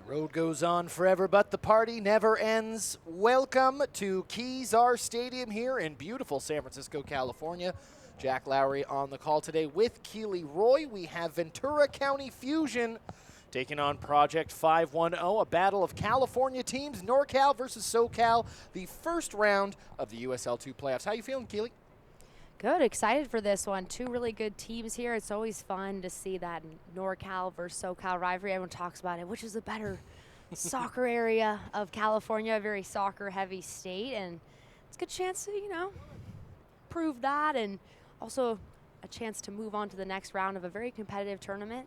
Road goes on forever, but the party never ends. Welcome to Keys-R Stadium here in beautiful San Francisco, California. Jack Lowery on the call today with Keely Roy. We have Ventura County Fusion taking on Project 510, a battle of California teams, NorCal versus SoCal, the first round of the USL 2 playoffs. How you feeling, Keely? Good, excited for this one. Two really good teams here. It's always fun to see that NorCal versus SoCal rivalry. Everyone talks about it, which is the better soccer area of California, a very soccer-heavy state, and it's a good chance to, prove that, and also a chance to move on to the next round of a very competitive tournament.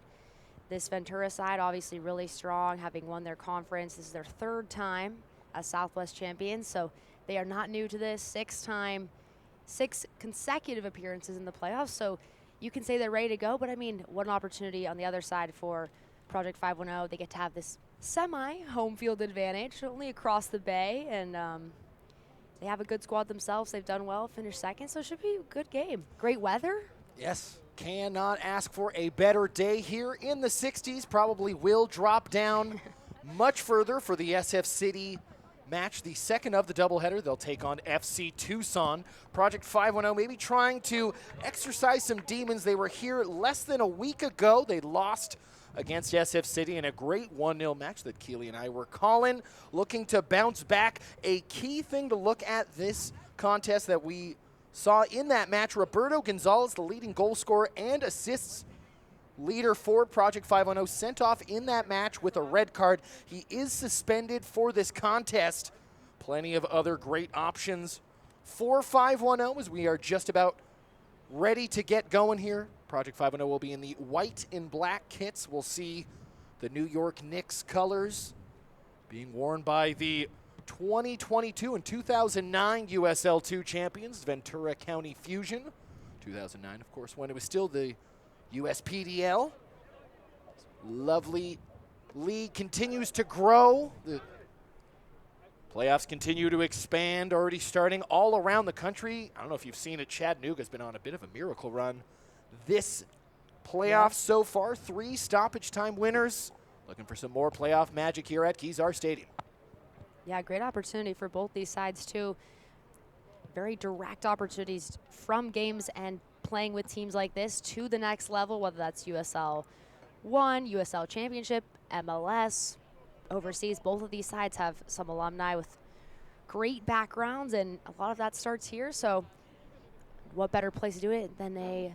This Ventura side, obviously really strong, having won their conference. This is their third time as Southwest champions, so they are not new to this. Six consecutive appearances in the playoffs, so you can say they're ready to go, but I mean, what an opportunity on the other side for Project 510. They get to have this semi-home field advantage, only across the bay, and they have a good squad themselves. They've done well, finished second, so it should be a good game. Great weather. Yes, cannot ask for a better day here in the 60s. Probably will drop down much further for the SF City match, the second of the doubleheader. They'll take on FC Tucson. Project 510 maybe trying to exercise some demons. They were here less than a week ago. They lost against SF City in a great 1-0 match that Keely and I were calling, looking to bounce back. A key thing to look at this contest that we saw in that match, Roberto Gonzalez, the leading goal scorer and assists leader for Project 510, sent off in that match with a red card. He is suspended for this contest. Plenty of other great options for 510 as we are just about ready to get going here. Project 510 will be in the white and black kits. We'll see the New York Knicks colors being worn by the 2022 and 2009 USL 2 champions, Ventura County Fusion. 2009, of course, when it was still the USPDL. Lovely league continues to grow. The playoffs continue to expand, already starting all around the country. I don't know if you've seen it, Chattanooga's been on a bit of a miracle run this playoff so far. 3 stoppage time winners. Looking for some more playoff magic here at Keys-R Stadium. Yeah, great opportunity for both these sides too. Very direct opportunities from games and playing with teams like this to the next level, whether that's USL 1, USL Championship, MLS, overseas. Both of these sides have some alumni with great backgrounds, and a lot of that starts here. So what better place to do it than a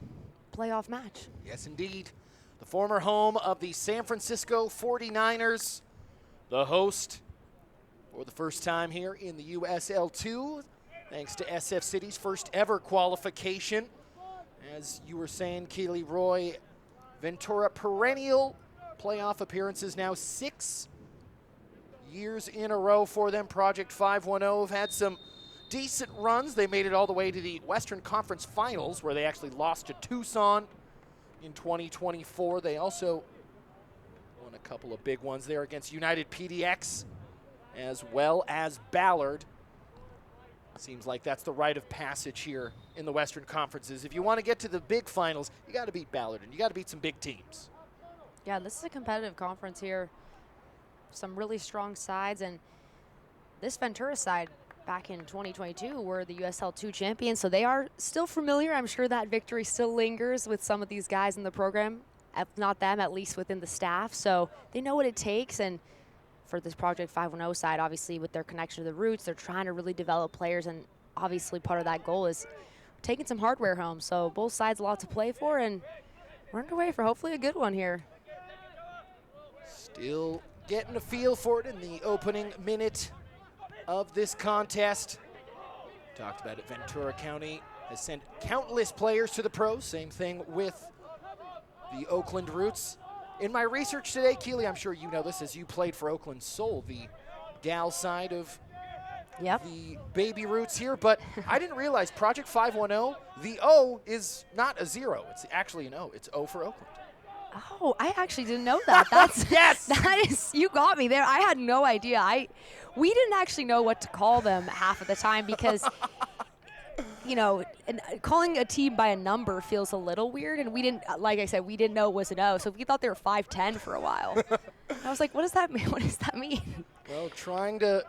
playoff match? Yes, indeed. The former home of the San Francisco 49ers, the host for the first time here in the USL 2, thanks to SF City's first ever qualification. As you were saying, Keely, Roy, Ventura perennial playoff appearances now 6 years in a row for them. Project 510 have had some decent runs. They made it all the way to the Western Conference Finals, where they actually lost to Tucson in 2024. They also won a couple of big ones there against United PDX as well as Ballard. Seems like that's the rite of passage here in the Western Conferences. If you want to get to the big finals, you got to beat Ballard, and you got to beat some big teams. Yeah, this is a competitive conference here. Some really strong sides, and this Ventura side back in 2022 were the USL 2 champions, so they are still familiar. I'm sure that victory still lingers with some of these guys in the program, if not them, at least within the staff. So they know what it takes, and for this Project 510 side, obviously with their connection to the roots, they're trying to really develop players, and obviously part of that goal is taking some hardware home. So both sides a lot to play for, and we're underway for hopefully a good one here. Still getting a feel for it in the opening minute of this contest. Talked about it, Ventura County has sent countless players to the pros. Same thing with the Oakland Roots. In my research today, Keely, I'm sure you know this as you played for Oakland Soul, the gal side of the baby Roots here, but I didn't realize Project 510, the O is not a 0. It's actually an O. It's O for Oakland. Oh, I actually didn't know that. That's yes. That is, you got me there. I had no idea. We didn't actually know what to call them half of the time because, you know, calling a team by a number feels a little weird, and we didn't, like I said, we didn't know it was an O, so we thought they were 5'10" for a while. I was like, what does that mean? What does that mean? Well, trying to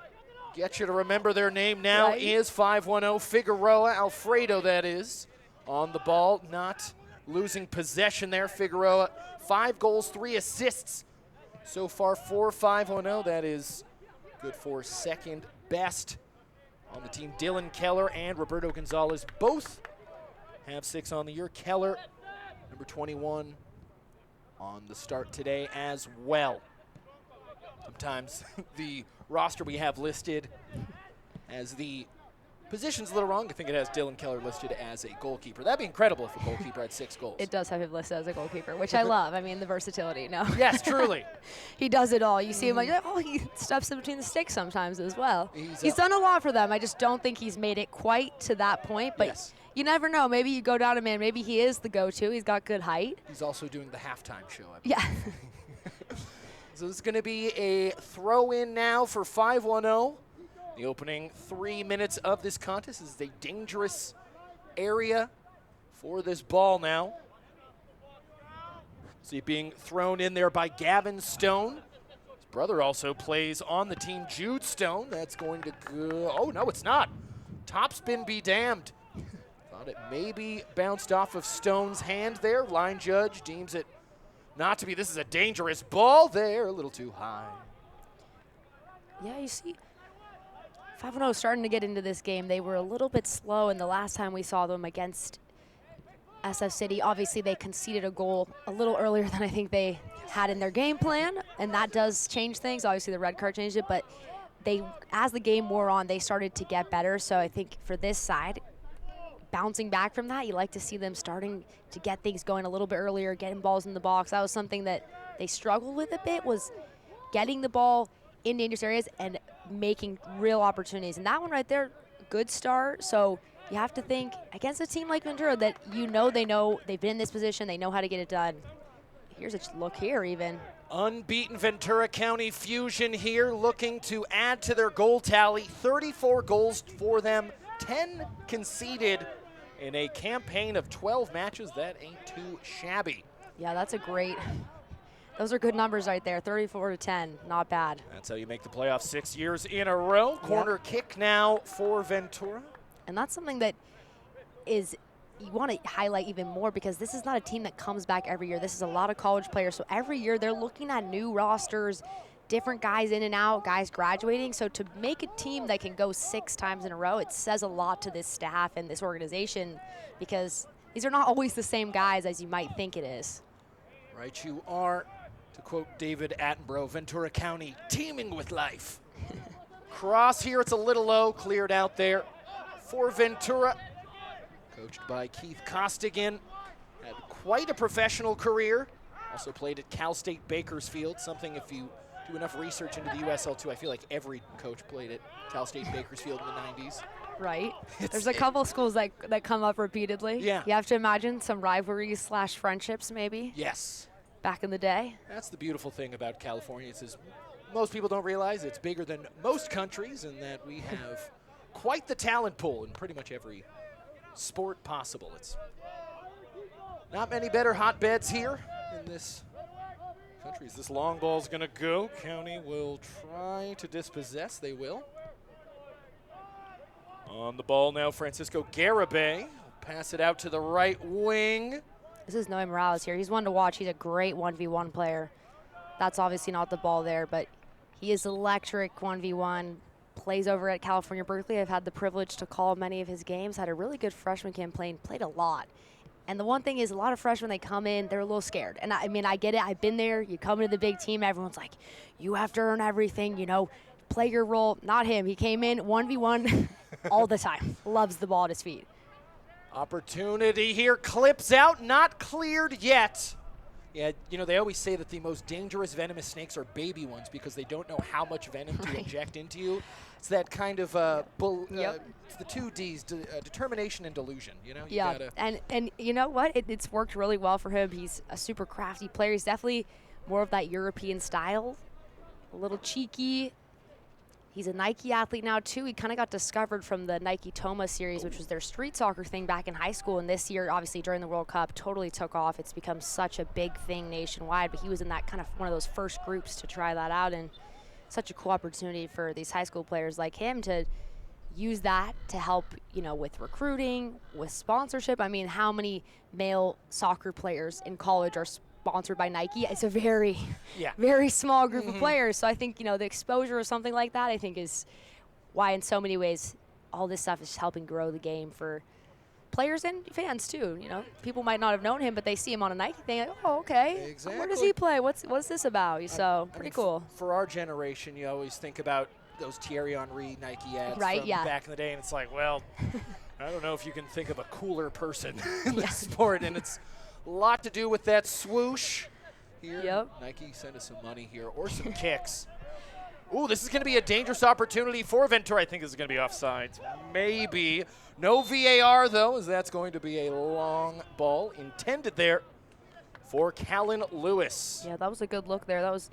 get you to remember their name now is 510 Figueroa, Alfredo that is, on the ball, not losing possession there. Figueroa, 5 goals, 3 assists so far for 510. That is good for second best on the team. Dylan Keller and Roberto Gonzalez both have 6 on the year. Keller, number 21, on the start today as well. Sometimes the roster we have listed as the position's a little wrong. I think it has Dylan Keller listed as a goalkeeper. That'd be incredible if a goalkeeper had 6 goals. It does have him listed as a goalkeeper, which I love. I mean, the versatility, no. Yes, truly. He does it all. You see him like, oh, he steps in between the sticks sometimes as well. He's done a lot for them. I just don't think he's made it quite to that point, but you never know. Maybe you go down a man. Maybe he is the go-to. He's got good height. He's also doing the halftime show, I believe. Yeah. So this is going to be a throw-in now for 510. The opening 3 minutes of this contest is a dangerous area for this ball now. See it being thrown in there by Gavin Stone. His brother also plays on the team, Jude Stone. That's going to go, oh no, it's not. Topspin be damned. Thought it maybe bounced off of Stone's hand there. Line judge deems it not to be. This is a dangerous ball there, a little too high. Yeah, you see, 510 starting to get into this game. They were a little bit slow, and the last time we saw them against SF City, obviously they conceded a goal a little earlier than I think they had in their game plan, and that does change things. Obviously the red card changed it, but as the game wore on, they started to get better. So I think for this side, bouncing back from that, you like to see them starting to get things going a little bit earlier, getting balls in the box. That was something that they struggled with a bit, was getting the ball in dangerous areas and making real opportunities. And that one right there, good start. So you have to think against a team like Ventura that they've been in this position, they know how to get it done. Here's a look here even. Unbeaten Ventura County Fusion here, looking to add to their goal tally. 34 goals for them, 10 conceded in a campaign of 12 matches. That ain't too shabby. Yeah, those are good numbers right there, 34-10, not bad. That's how you make the playoffs 6 years in a row. Corner kick now for Ventura. And that's something that you want to highlight even more, because this is not a team that comes back every year. This is a lot of college players, so every year they're looking at new rosters, different guys in and out, guys graduating. So to make a team that can go 6 times in a row, it says a lot to this staff and this organization, because these are not always the same guys as you might think it is. Right you are. To quote David Attenborough, Ventura County teeming with life. Cross here, it's a little low, cleared out there for Ventura. Coached by Keith Costigan. Had quite a professional career. Also played at Cal State Bakersfield, something if you do enough research into the USL too, I feel like every coach played at Cal State Bakersfield in the 90s. Right. There's a couple schools that come up repeatedly. Yeah. You have to imagine some rivalries / friendships maybe. Yes. Back in the day. That's the beautiful thing about California. It's as most people don't realize it's bigger than most countries and that we have quite the talent pool in pretty much every sport possible. It's not many better hotbeds here in this country. This long ball's going to go. County will try to dispossess. They will. On the ball now, Francisco Garibay. Pass it out to the right wing. This is Noe Morales here. He's one to watch. He's a great 1v1 player. That's obviously not the ball there, but he is electric 1v1. Plays over at California Berkeley. I've had the privilege to call many of his games. Had a really good freshman campaign. Played a lot. And the one thing is, a lot of freshmen, they come in, they're a little scared. And I mean, I get it. I've been there. You come into the big team, everyone's like, you have to earn everything, you know, play your role. Not him. He came in 1v1 all the time. Loves the ball at his feet. Opportunity here, clips out, not cleared yet. Yeah, you know, they always say that the most dangerous venomous snakes are baby ones because they don't know how much venom to inject into you. It's that kind of, it's the two Ds, determination and delusion, you know? You gotta and you know what? It's worked really well for him. He's a super crafty player. He's definitely more of that European style, a little cheeky. He's a Nike athlete now, too. He kind of got discovered from the Nike Toma series, which was their street soccer thing back in high school. And this year, obviously, during the World Cup, totally took off. It's become such a big thing nationwide. But he was in that kind of one of those first groups to try that out. And such a cool opportunity for these high school players like him to use that to help, you know, with recruiting, with sponsorship. I mean, how many male soccer players in college are sponsored by Nike? It's a very, very small group of players. So I think, you know, the exposure or something like that, I think is why in so many ways all this stuff is helping grow the game for players and fans too. You know, people might not have known him, but they see him on a Nike thing, like, oh, okay. Exactly. Where does he play? What's this about? So pretty cool. For our generation, you always think about those Thierry Henry Nike ads from back in the day, and it's like, well, I don't know if you can think of a cooler person in the sport, and it's a lot to do with that swoosh here. Yep. Nike sent us some money here or some kicks. Ooh, this is going to be a dangerous opportunity for Ventura. I think this is going to be offsides. Maybe. No VAR, though, as that's going to be a long ball intended there for Callan Lewis. Yeah, that was a good look there. That was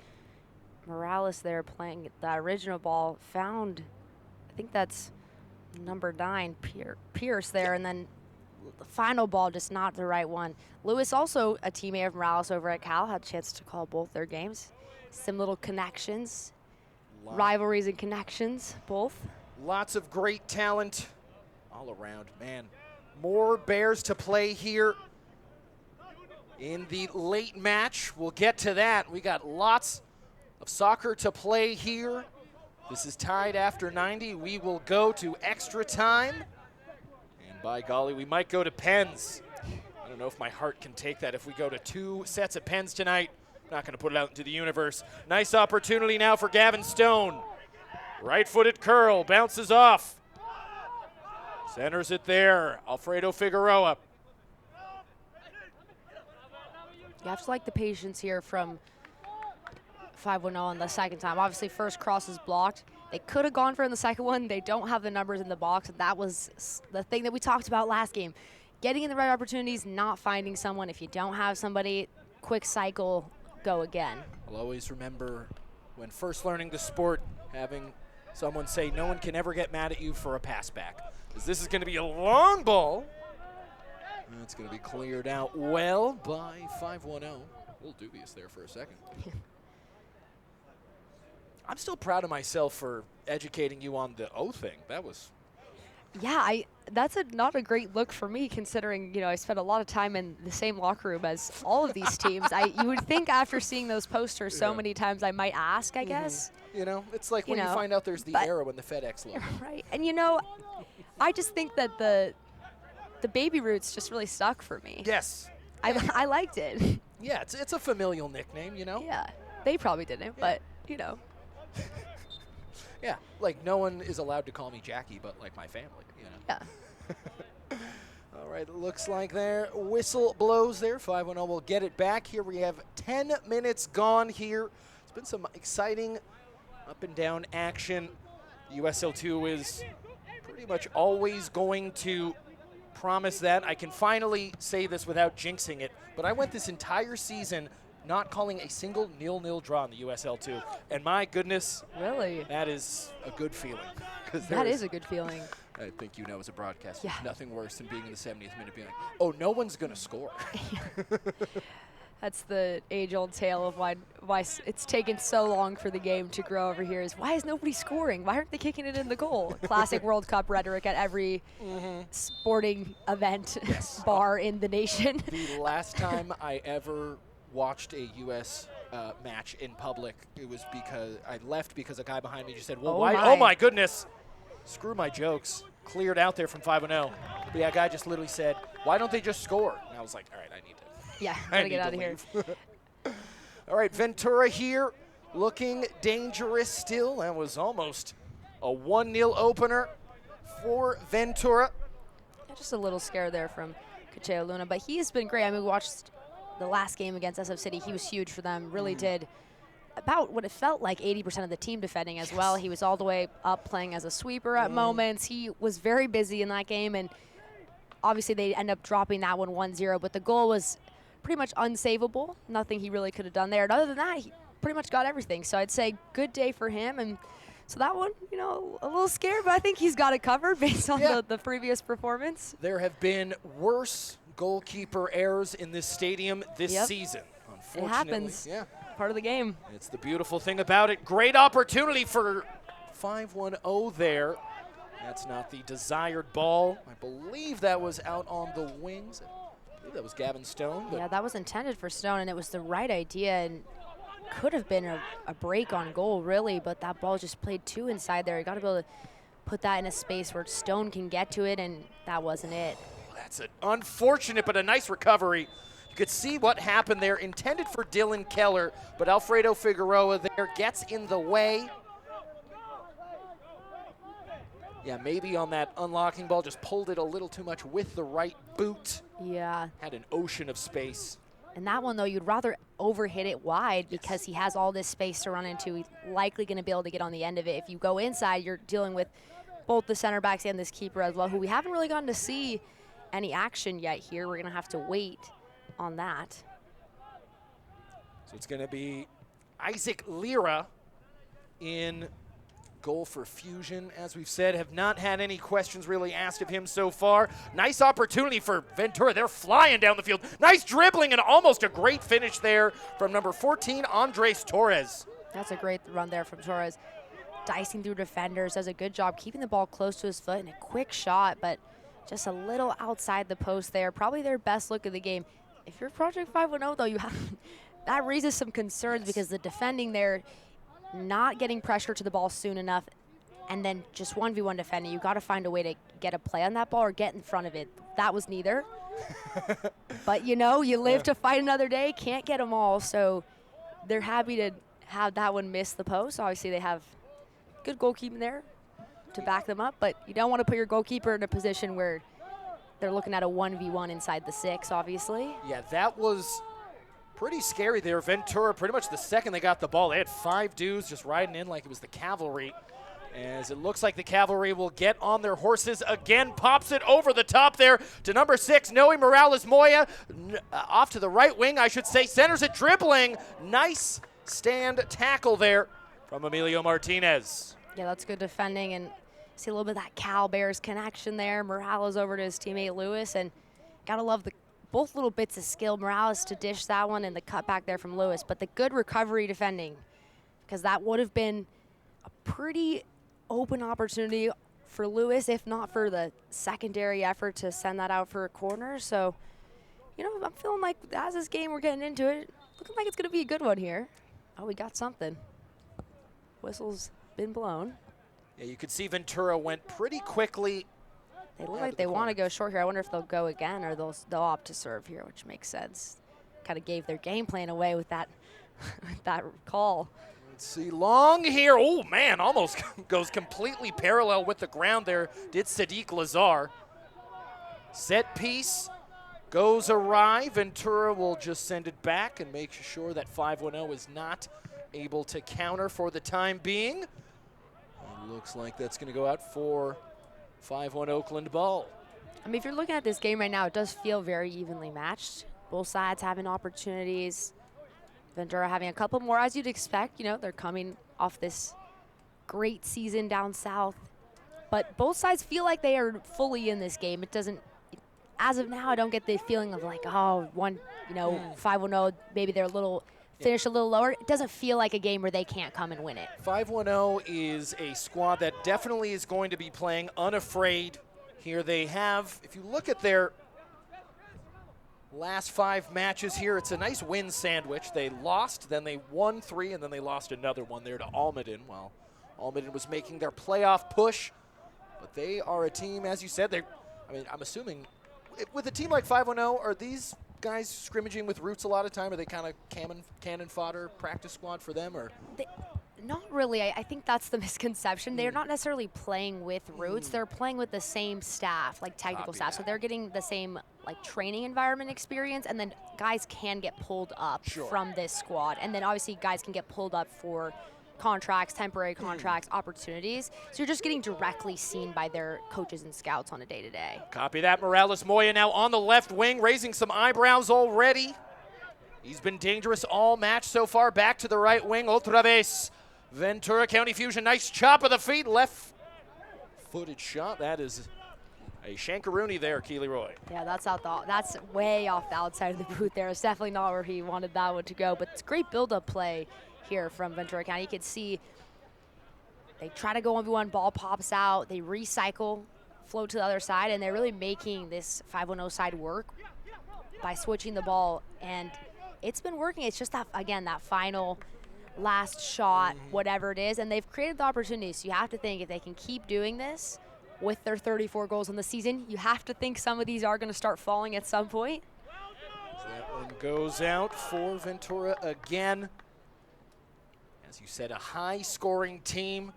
Morales there playing the original ball. Found, I think that's number 9, Pierce there, and then the final ball, just not the right one. Lewis, also a teammate of Morales over at Cal, had a chance to call both their games. Some little connections, rivalries and connections, both. Lots of great talent all around, man. More Bears to play here in the late match. We'll get to that. We got lots of soccer to play here. This is tied after 90. We will go to extra time. By golly, we might go to pens. I don't know if my heart can take that. If we go to 2 sets of pens tonight, I'm not going to put it out into the universe. Nice opportunity now for Gavin Stone. Right-footed curl, bounces off. Centers it there, Alfredo Figueroa. You have to like the patience here from 5-1-0 on the second time. Obviously, first cross is blocked. They could have gone for it in the second one. They don't have the numbers in the box, and that was the thing that we talked about last game. Getting in the right opportunities, not finding someone. If you don't have somebody, quick cycle, go again. I'll always remember when first learning the sport, having someone say, no one can ever get mad at you for a pass back. Because this is going to be a long ball. And it's going to be cleared out well by 5-1-0. A little dubious there for a second. I'm still proud of myself for educating you on the O thing. That was... Yeah, that's not a great look for me, considering, you know, I spent a lot of time in the same locker room as all of these teams. You would think after seeing those posters so many times I might ask, I guess. You know, it's like when you find out there's the arrow in the FedEx logo. Right, and you know, I just think that the baby roots just really stuck for me. Yes. I liked it. Yeah, it's a familial nickname, you know? Yeah, they probably didn't, but, you know. Yeah, like no one is allowed to call me Jackie, but like my family, you know. Yeah. All right, it looks like their whistle blows there. 5-1 will get it back here. We have 10 minutes gone here. It's been some exciting up and down action. USL 2 is pretty much always going to promise that. I can finally say this without jinxing it, but I went this entire season not calling a single 0-0 draw in the USL 2. And my goodness, Really? that is a good feeling. That is a good feeling. I think you know as a broadcaster, Yeah. nothing worse than being in the 70th minute being like, oh, no one's going to score. That's the age-old tale of why it's taken so long for the game to grow over here is why is nobody scoring? Why aren't they kicking it in the goal? Classic World Cup rhetoric at every sporting event bar in the nation. The last time I ever watched a U.S. Match in public, it was because I left because a guy behind me just said, well, why? Oh, my goodness. Screw my jokes. Cleared out there from 5-0. But yeah, a guy just literally said, why don't they just score? And I was like, all right, I need to. Yeah, gotta get out of here. All right, Ventura here looking dangerous still. That was almost a 1-0 opener for Ventura. Yeah, just a little scare there from Cacheo Luna, but he's been great. I mean, we watched the last game against SF City. He was huge for them, really did about what it felt like 80% of the team defending as well. He was all the way up playing as a sweeper at moments. He was very busy in that game, and obviously they end up dropping that one 1-0, but the goal was pretty much unsavable. Nothing he really could have done there. And other than that, he pretty much got everything. So I'd say good day for him. And so that one, you know, a little scared, but I think he's got it covered based on the previous performance. There have been worse goalkeeper errors in this stadium this season, unfortunately. It happens. Yeah. Part of the game. It's the beautiful thing about it. Great opportunity for 5-1-0 there. That's not the desired ball. I believe that was out on the wings. I believe that was Gavin Stone. Yeah, that was intended for Stone, and it was the right idea, and could have been a break on goal, really, but that ball just played too inside there. You got to be able to put that in a space where Stone can get to it, and that wasn't it. That's an unfortunate but a nice recovery. You could see what happened there. Intended for Dylan Keller, but Alfredo Figueroa there gets in the way. Yeah, maybe on that unlocking ball, just pulled it a little too much with the right boot. Yeah. Had an ocean of space. And that one, though, you'd rather overhit it wide because he has all this space to run into. He's likely going to be able to get on the end of it. If you go inside, you're dealing with both the center backs and this keeper as well, who we haven't really gotten to see any action yet here. We're going to have to wait on that. So it's going to be Isaac Lira in goal for Fusion. As we've said, have not had any questions really asked of him so far. Nice opportunity for Ventura. They're flying down the field. Nice dribbling and almost a great finish there from number 14, Andres Torres. That's a great run there from Torres. Dicing through defenders, does a good job keeping the ball close to his foot and a quick shot, but just a little outside the post there. Probably their best look of the game. If you're Project 510, though, you have that raises some concerns because the defending there, not getting pressure to the ball soon enough, and then just 1v1 defending. You got to find a way to get a play on that ball or get in front of it. That was neither. But, you know, you live to fight another day. Can't get them all, so they're happy to have that one miss the post. Obviously, they have good goalkeeping there to back them up, but you don't want to put your goalkeeper in a position where they're looking at a 1v1 inside the 6, obviously. Yeah, that was pretty scary there. Ventura, pretty much the second they got the ball, they had 5 dudes just riding in like it was the cavalry. As it looks like the cavalry will get on their horses again. Pops it over the top there to number 6, Noe Morales-Moya. Off to the right wing, I should say. Centers it dribbling. Nice stand tackle there from Emilio Martinez. Yeah, that's good defending, and see a little bit of that Cal Bears connection there. Morales over to his teammate Lewis, and gotta love both little bits of skill. Morales to dish that one and the cutback there from Lewis, but the good recovery defending, because that would have been a pretty open opportunity for Lewis, if not for the secondary effort to send that out for a corner. So, you know, I'm feeling like as this game we're getting into it, looking like it's gonna be a good one here. Oh, we got something. Whistle's been blown. Yeah, you could see Ventura went pretty quickly. They look like they want to go short here. I wonder if they'll go again or they'll opt to serve here, which makes sense. Kind of gave their game plan away with that with that call. Let's see, long here. Oh, man, almost goes completely parallel with the ground there, did Sadiq Lazar. Set piece goes awry. Ventura will just send it back and make sure that 510 is not able to counter for the time being. It looks like that's going to go out for 5-1 Oakland ball. I mean, if you're looking at this game right now, it does feel very evenly matched. Both sides having opportunities. Ventura having a couple more, as you'd expect. You know, they're coming off this great season down south. But both sides feel like they are fully in this game. It doesn't, as of now, I don't get the feeling of like, oh, one, you know, 5-1, maybe they're a little, finish a little lower. It doesn't feel like a game where they can't come and win it. 510 is a squad that definitely is going to be playing unafraid. Here they have, if you look at their last 5 matches here, it's a nice win sandwich. They lost, then they won 3, and then they lost another one there to Almaden. Well, Almaden was making their playoff push, but they are a team, as you said, I'm assuming, with a team like 510, are these guys scrimmaging with roots a lot of time? Are they kind of cannon fodder practice squad for them? Or not really. I think that's the misconception. They're not necessarily playing with roots. They're playing with the same staff, like technical staff. So they're getting the same like training environment experience, and then guys can get pulled up from this squad. And then obviously guys can get pulled up for contracts, temporary contracts, opportunities. So you're just getting directly seen by their coaches and scouts on a day-to-day. Copy that. Morales Moya now on the left wing, raising some eyebrows already. He's been dangerous all match so far. Back to the right wing, otra vez. Ventura County Fusion, nice chop of the feet, left-footed shot. That is a shankaroonie there, Keely Roy. Yeah, that's way off the outside of the boot there. It's definitely not where he wanted that one to go, but it's great build-up play here from Ventura County. You can see they try to go 1v1, ball pops out, they recycle, float to the other side, and they're really making this 510 side work by switching the ball, and it's been working. It's just that, again, that final last shot, whatever it is, and they've created the opportunities. So you have to think if they can keep doing this with their 34 goals in the season, you have to think some of these are going to start falling at some point. That one goes out for Ventura again. As you said, a high-scoring team,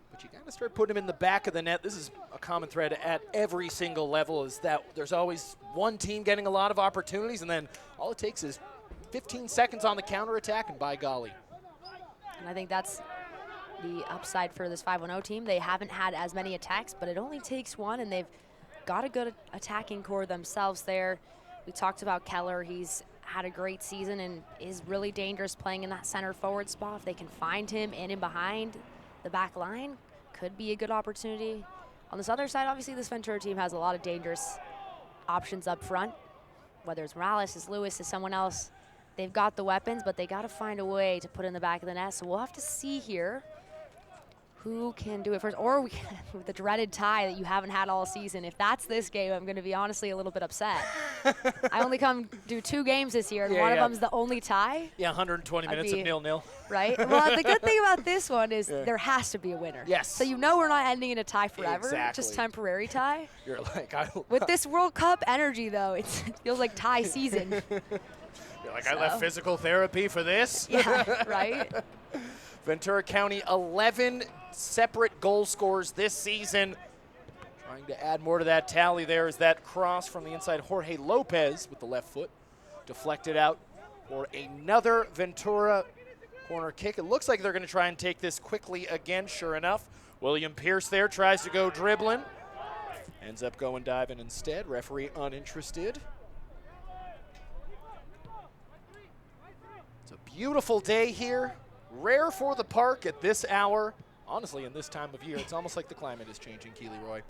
but you got to start putting them in the back of the net. This is a common thread at every single level, is that there's always one team getting a lot of opportunities, and then all it takes is 15 seconds on the counterattack, and by golly. And I think that's the upside for this 510 team. They haven't had as many attacks, but it only takes one, and they've got a good attacking core themselves there. We talked about Keller. He's had a great season and is really dangerous playing in that center forward spot. If they can find him in and behind the back line, could be a good opportunity. On this other side, obviously, this Ventura team has a lot of dangerous options up front, whether it's Morales, it's Lewis, it's someone else. They've got the weapons, but they got to find a way to put in the back of the net. So we'll have to see here who can do it first, or we can, with the dreaded tie that you haven't had all season. If that's this game, I'm going to be honestly a little bit upset. I only come do 2 games this year, and one of them's the only tie. Yeah, 120 minutes of 0-0. Right? Well, the good thing about this one is there has to be a winner. Yes. So you know we're not ending in a tie forever, just temporary tie. You're like, with this World Cup energy, though, it feels like tie season. You're like, I left physical therapy for this? Yeah, right? Ventura County, 11 separate goal scorers this season. Trying to add more to that tally there is that cross from the inside. Jorge Lopez with the left foot deflected out for another Ventura corner kick. It looks like they're going to try and take this quickly again, sure enough. William Pierce there tries to go dribbling. Ends up going diving instead. Referee uninterested. It's a beautiful day here. Rare for the park at this hour. Honestly, in this time of year, it's almost like the climate is changing, Keely Roy.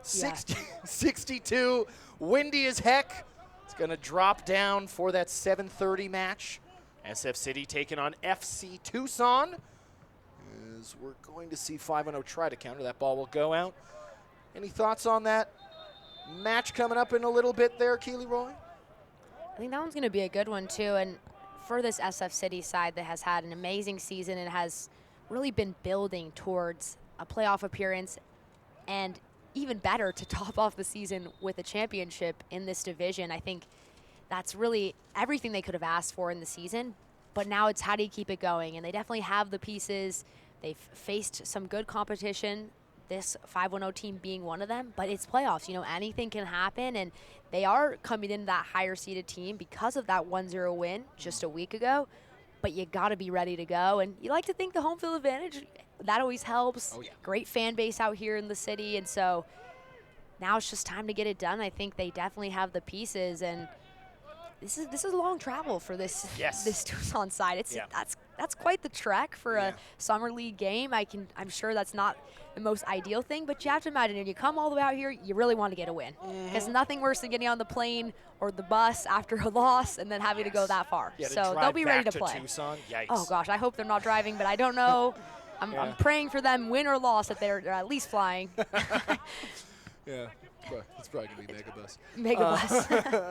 62, windy as heck. It's going to drop down for that 7:30 match. SF City taking on FC Tucson. As we're going to see 5-0 try to counter. That ball will go out. Any thoughts on that match coming up in a little bit there, Keely Roy? I think that one's going to be a good one, too. And for this SF City side that has had an amazing season and has really been building towards a playoff appearance, and even better to top off the season with a championship in this division. I think that's really everything they could have asked for in the season, but now it's how do you keep it going? And they definitely have the pieces. They've faced some good competition, this 5-1-0 team being one of them, but it's playoffs. You know, anything can happen, and they are coming into that higher-seeded team because of that 1-0 win just a week ago, but you got to be ready to go. And you like to think the home field advantage, that always helps. Oh, yeah. Great fan base out here in the city, and so now it's just time to get it done. I think they definitely have the pieces, and this is a long travel for this this Tucson side. That's quite the trek for a summer league game. I'm sure that's not the most ideal thing, but you have to imagine, if you come all the way out here, you really want to get a win. Because nothing worse than getting on the plane or the bus after a loss and then having to go that far. Yeah, so they'll be ready to play. Tucson. Yikes. Oh gosh, I hope they're not driving, but I don't know. I'm praying for them, win or loss, that they're at least flying. Yeah, it's probably going to be Megabus. Megabus.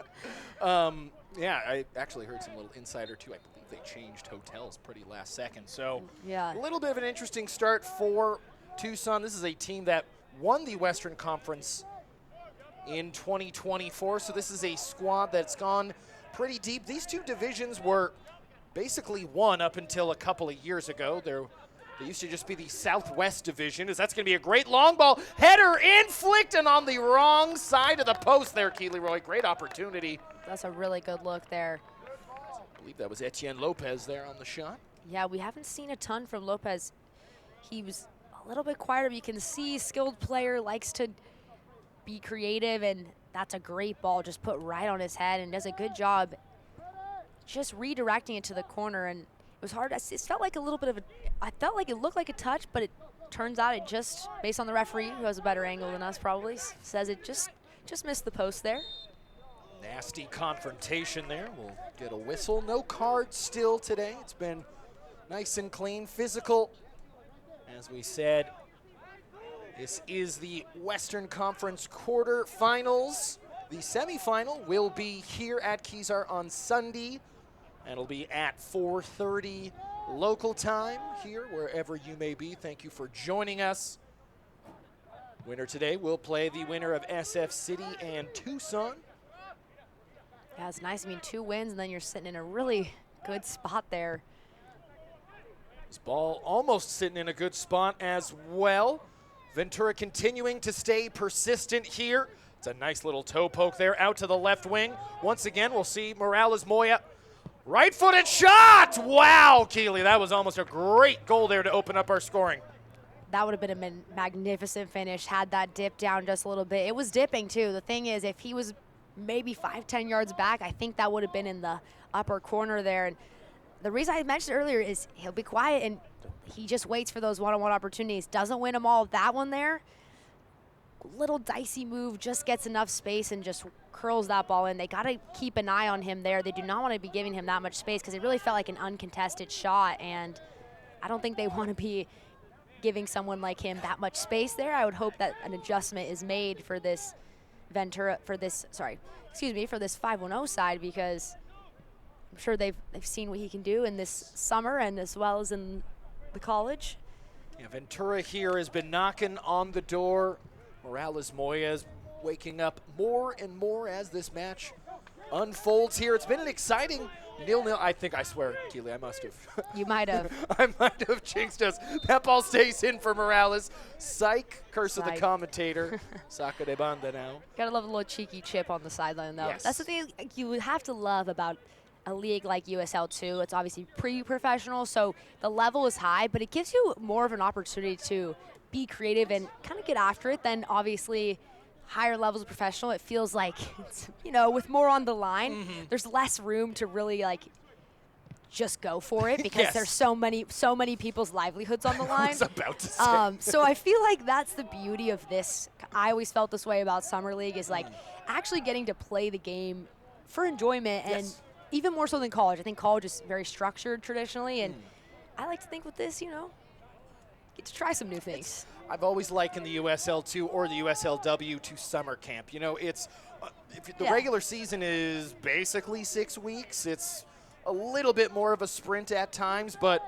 Yeah, I actually heard some little insider, too. I believe they changed hotels pretty last second. So yeah, a little bit of an interesting start for Tucson. This is a team that won the Western Conference in 2024. So this is a squad that's gone pretty deep. These two divisions were basically won up until a couple of years ago. They used to just be the Southwest Division. That's going to be a great long ball. Header inflicted on the wrong side of the post there, Keely Roy. Great opportunity. That's a really good look there. I believe that was Etienne Lopez there on the shot. Yeah, we haven't seen a ton from Lopez. He was a little bit quieter, but you can see skilled player, likes to be creative, and that's a great ball just put right on his head, and does a good job just redirecting it to the corner. And it was hard. It felt like a little bit of I felt like it looked like a touch, but it turns out it just, based on the referee, who has a better angle than us probably, says it just missed the post there. Nasty confrontation there. We'll get a whistle. No cards still today. It's been nice and clean, physical. As we said, this is the Western Conference quarterfinals. The semifinal will be here at Kezar on Sunday, and it'll be at 4:30 local time here, wherever you may be. Thank you for joining us. Winner today will play the winner of SF City and Tucson. Yeah, it's nice. I mean, 2 wins, and then you're sitting in a really good spot there. This ball almost sitting in a good spot as well. Ventura continuing to stay persistent here. It's a nice little toe poke there out to the left wing. Once again, we'll see Morales-Moya. Right-footed shot! Wow, Keely, that was almost a great goal there to open up our scoring. That would have been a magnificent finish had that dipped down just a little bit. It was dipping, too. The thing is, if he was maybe 5-10 yards back, I think that would have been in the upper corner there. And the reason I mentioned earlier is he'll be quiet, and he just waits for those one-on-one opportunities. Doesn't win them all. That one there, little dicey move, just gets enough space and just curls that ball in. They got to keep an eye on him there. They do not want to be giving him that much space because it really felt like an uncontested shot, and I don't think they want to be giving someone like him that much space there. I would hope that an adjustment is made for this for this 5-1-0 side, because I'm sure they've seen what he can do in this summer and as well as in the college. Yeah, Ventura here has been knocking on the door. Morales-Moya is waking up more and more as this match unfolds here. It's been an exciting 0-0. I swear, Keely, I must have. You might have. I might have jinxed us. That ball stays in for Morales. Psych, curse of the commentator. Saca de banda now. Gotta love a little cheeky chip on the sideline, though. Yes. That's the thing you would have to love about a league like USL 2. It's obviously pre-professional, so the level is high, but it gives you more of an opportunity to be creative and kind of get after it than obviously higher levels of professional. It feels like, it's, with more on the line, there's less room to really just go for it because there's so many people's livelihoods on the line. I was about to say. So I feel like that's the beauty of this. I always felt this way about Summer League, is actually getting to play the game for enjoyment, and even more so than college. I think college is very structured traditionally, and I like to think with this, get to try some new things. I've always likened the USL2 or the USLW to summer camp. It's the regular season is basically 6 weeks. It's a little bit more of a sprint at times, but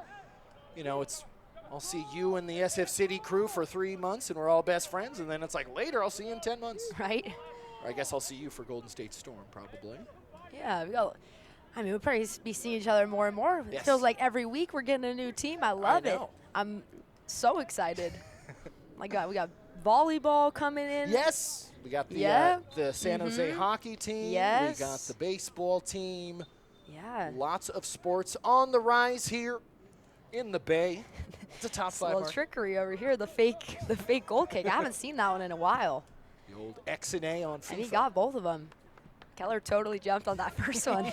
I'll see you and the SF City crew for 3 months and we're all best friends, and then it's like later I'll see you in 10 months. Right. Or I guess I'll see you for Golden State Storm probably. Yeah, we got I mean, we'll probably be seeing each other more and more. Yes. It feels like every week we're getting a new team. I love it. know. I'm so excited. We got volleyball coming in. Yes. We got the San Jose hockey team. Yes. We got the baseball team. Yeah. Lots of sports on the rise here in the Bay. It's a top It's a 5 little mark. trickery over here. The fake goal kick. I haven't seen that one in a while. The old X and A on FIFA. And he got both of them. Keller totally jumped on that first one.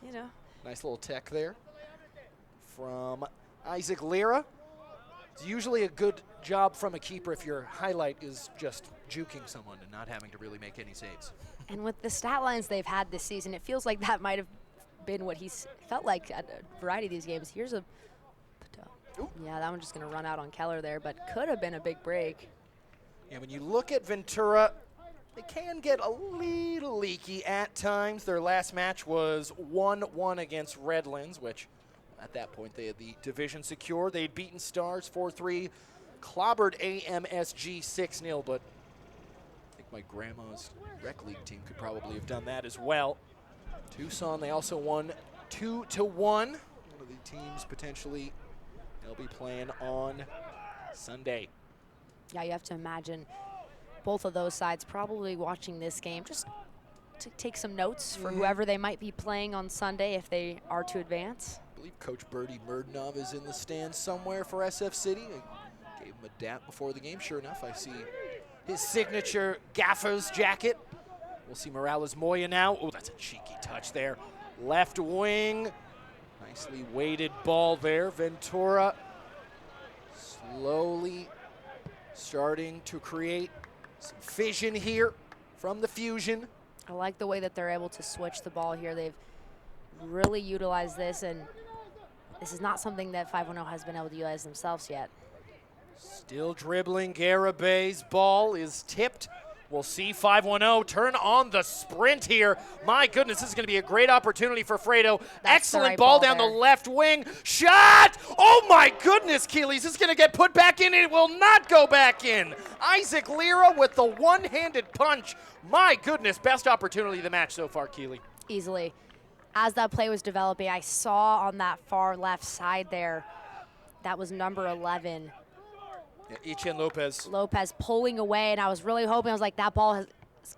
You know. Nice little tech there from Isaac Lira. It's usually a good job from a keeper if your highlight is just juking someone and not having to really make any saves. And with the stat lines they've had this season, it feels like that might have been what he's felt like at a variety of these games. Here's a, yeah, that one's just going to run out on Keller there, but could have been a big break. Yeah, when you look at Ventura, they can get a little leaky at times. Their last match was 1-1 against Redlands, which at that point they had the division secure. They had beaten Stars 4-3, clobbered AMSG 6-0, but I think my grandma's rec league team could probably have done that as well. Tucson, they also won 2-1. One of the teams potentially they'll be playing on Sunday. Yeah, you have to imagine both of those sides probably watching this game just to take some notes for whoever they might be playing on Sunday if they are to advance. I believe Coach Bertie Murdnov is in the stands somewhere for SF City. I gave him a dap before the game. Sure enough, I see his signature Gaffers jacket. We'll see Morales Moya now. Oh, that's a cheeky touch there. Left wing. Nicely weighted ball there. Ventura slowly starting to create some fission here from the Fusion. I like the way that they're able to switch the ball here. They've really utilized this, and this is not something that 510 has been able to utilize themselves yet. Still dribbling. Garabay's ball is tipped. We'll see 510 turn on the sprint here. My goodness, this is going to be a great opportunity for Fredo. Excellent right ball ball down there. the left wing. Shot! Oh my goodness, Keely. This is going to get put back in. It will not go back in. Isaac Lira with the one-handed punch. My goodness, best opportunity of the match so far, Keely. Easily. As that play was developing, I saw on that far left side there, that was number 11. Yeah, Etienne Lopez. Lopez pulling away, and I was really hoping, I was like, that ball has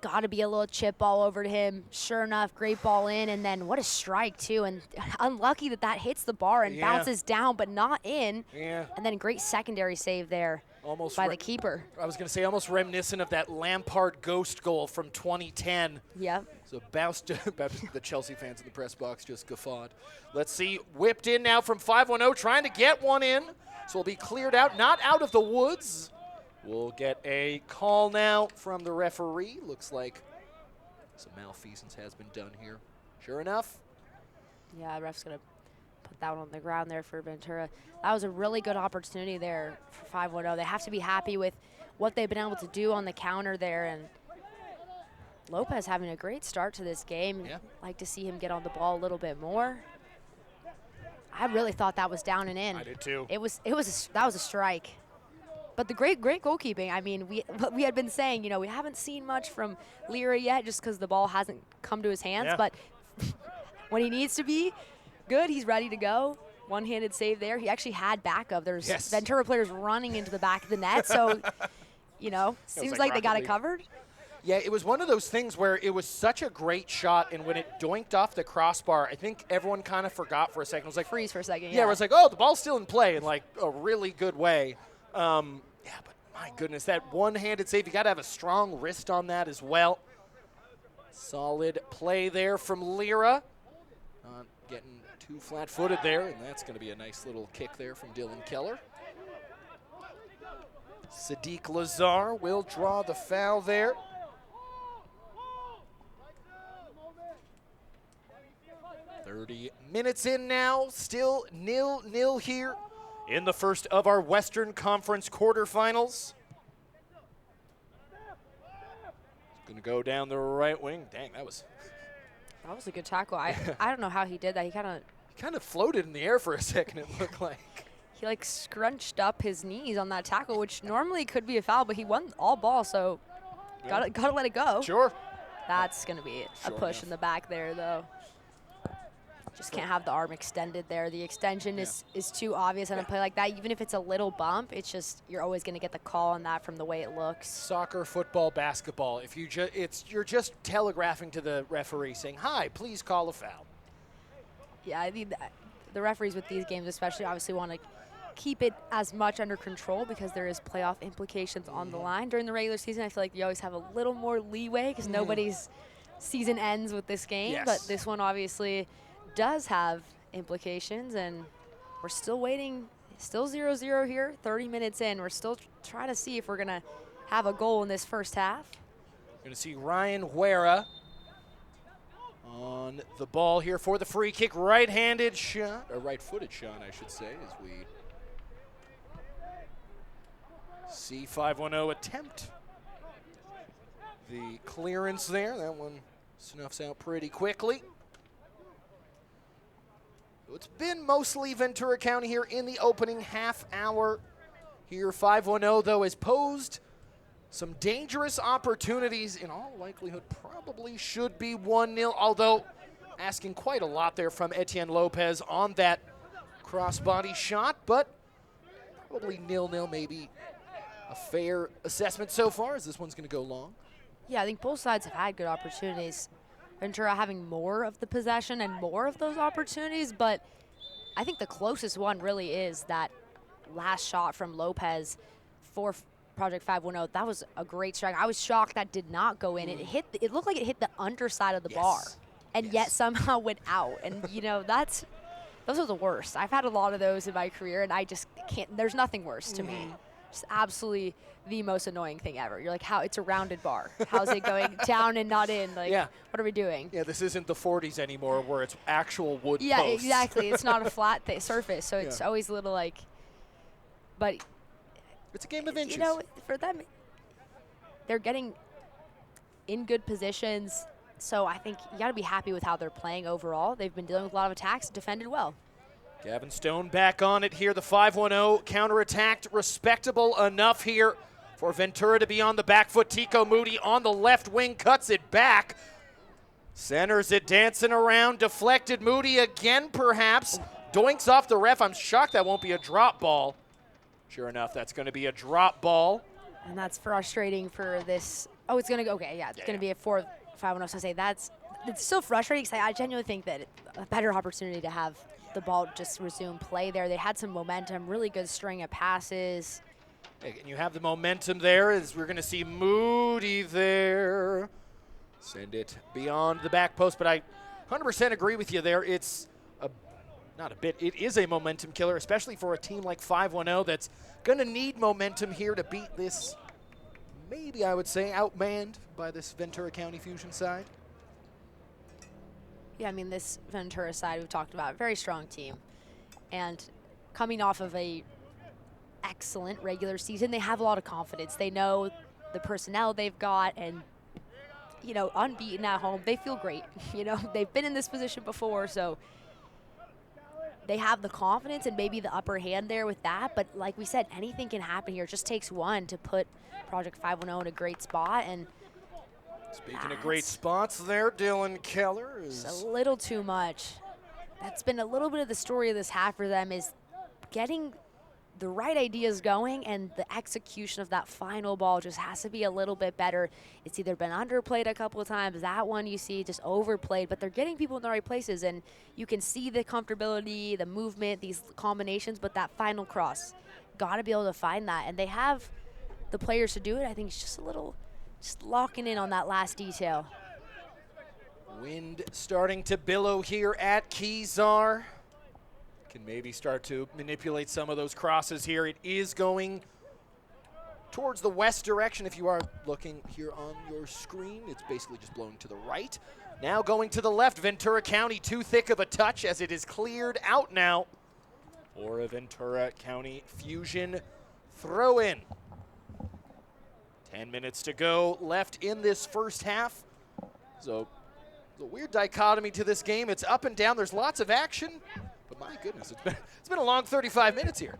got to be a little chip ball over to him. Sure enough, great ball in, and then what a strike, too. And unlucky that that hits the bar and bounces down, but not in. Yeah. And then great secondary save there Almost by the keeper. I was going to say almost reminiscent of that Lampard ghost goal from 2010. Yep. So bounced, the Chelsea fans in the press box just guffawed. Let's see, whipped in now from 510, trying to get one in. So we'll be cleared out, not out of the woods. We'll get a call now from the referee. Looks like some malfeasance has been done here. Sure enough. Yeah, the ref's going to put that one on the ground there for Ventura. That was a really good opportunity there for 510. They have to be happy with what they've been able to do on the counter there. And Lopez having a great start to this game. Yeah. Like to see him get on the ball a little bit more. I really thought that was down and in. I did too. That was a strike. But the great goalkeeping. I mean, we had been saying, we haven't seen much from Lira yet just because the ball hasn't come to his hands. Yeah. But when he needs to be good, he's ready to go. One-handed save there. He actually had backup. There's Ventura players running into the back of the net. So, seems like they got it covered. Yeah, it was one of those things where it was such a great shot, and when it doinked off the crossbar, I think everyone kind of forgot for a second. It was like freeze for a second. Yeah, it was like, oh, the ball's still in play in like a really good way. Yeah, but my goodness, that one-handed save, you got to have a strong wrist on that as well. Solid play there from Lira. Not getting too flat-footed there, and that's going to be a nice little kick there from Dylan Keller. Sadiq Lazar will draw the foul there. 30 minutes in now, still 0-0 here in the first of our Western Conference quarterfinals. Going to go down the right wing. Dang, that was a good tackle. I don't know how he did that. He kind of floated in the air for a second, it looked like. He scrunched up his knees on that tackle, which normally could be a foul, but he won all ball, so gotta let it go. Sure. That's going to be a push in the back there, though. Just can't have the arm extended there. The extension is too obvious on a play like that. Even if it's a little bump, it's just you're always going to get the call on that from the way it looks. Soccer, football, basketball. If you you're just telegraphing to the referee saying, "Hi, please call a foul." Yeah, I think the referees with these games especially obviously want to keep it as much under control because there is playoff implications on the line. During the regular season, I feel like you always have a little more leeway because nobody's season ends with this game. Yes. But this one obviously does have implications, and we're still waiting. Still 0-0 here, 30 minutes in. We're still trying to see if we're going to have a goal in this first half. Going to see Ryan Huera on the ball here for the free kick. Right-handed shot, or right-footed shot, I should say, as we see 5-1-0 attempt the clearance there. That one snuffs out pretty quickly. It's been mostly Ventura County here in the opening half hour. Here 5-1-0, though, has posed some dangerous opportunities. In all likelihood, probably should be 1-0, although asking quite a lot there from Etienne Lopez on that crossbody shot, but probably 0-0, maybe a fair assessment so far, as this one's going to go long. Yeah, I think both sides have had good opportunities. Ventura having more of the possession and more of those opportunities, but I think the closest one really is that last shot from Lopez for Project 5-1-0. That was a great strike. I was shocked that did not go in. It looked like it hit the underside of the bar, and yet somehow went out. And you know, those are the worst. I've had a lot of those in my career, and I just can't. There's nothing worse to me. Just absolutely the most annoying thing ever. You're like, how? It's a rounded bar. How's it going down and not in? Like, what are we doing? Yeah, this isn't the 40s anymore where it's actual wood posts. Yeah, exactly. It's not a flat surface, so it's always a little like, but it's a game of inches. You know, for them, they're getting in good positions, so I think you got to be happy with how they're playing overall. They've been dealing with a lot of attacks, defended well. Gavin Stone back on it here. The 5-1-0 counterattacked respectable enough here for Ventura to be on the back foot. Tico Moody on the left wing, cuts it back. Centers it, dancing around, deflected. Moody again, perhaps. Doinks off the ref. I'm shocked that won't be a drop ball. Sure enough, that's going to be a drop ball. And that's frustrating for this. Oh, it's going to go. Okay, yeah, it's going to be a 4-5-1-0. So I say it's still frustrating because I genuinely think that a better opportunity to have the ball just resume play there. They had some momentum, really good string of passes. And you have the momentum there as we're going to see Moody there. Send it beyond the back post, but I 100% agree with you there. It's it is a momentum killer, especially for a team like 5-1-0 that's going to need momentum here to beat this, maybe I would say, outmanned by this Ventura County Fusion side. Yeah, I mean, this Ventura side we've talked about, very strong team. And coming off of a excellent regular season, they have a lot of confidence. They know the personnel they've got, and, you know, unbeaten at home, they feel great. You know, they've been in this position before, so they have the confidence and maybe the upper hand there with that. But like we said, anything can happen here. It just takes one to put Project 5-1-0 in a great spot. And speaking of great spots there, Dylan Keller is a little too much. That's been a little bit of the story of this half for them, is getting the right ideas going, and the execution of that final ball just has to be a little bit better. It's either been underplayed a couple of times, that one you see just overplayed, but they're getting people in the right places, and you can see the comfortability, the movement, these combinations, but that final cross, got to be able to find that, and they have the players to do it. I think it's just a little, just locking in on that last detail. Wind starting to billow here at Kezar. Can maybe start to manipulate some of those crosses here. It is going towards the west direction. If you are looking here on your screen, it's basically just blowing to the right. Now going to the left, Ventura County too thick of a touch as it is cleared out now for a Ventura County Fusion throw-in. 10 minutes to go left in this first half. So a weird dichotomy to this game. It's up and down. There's lots of action. But my goodness, it's been a long 35 minutes here.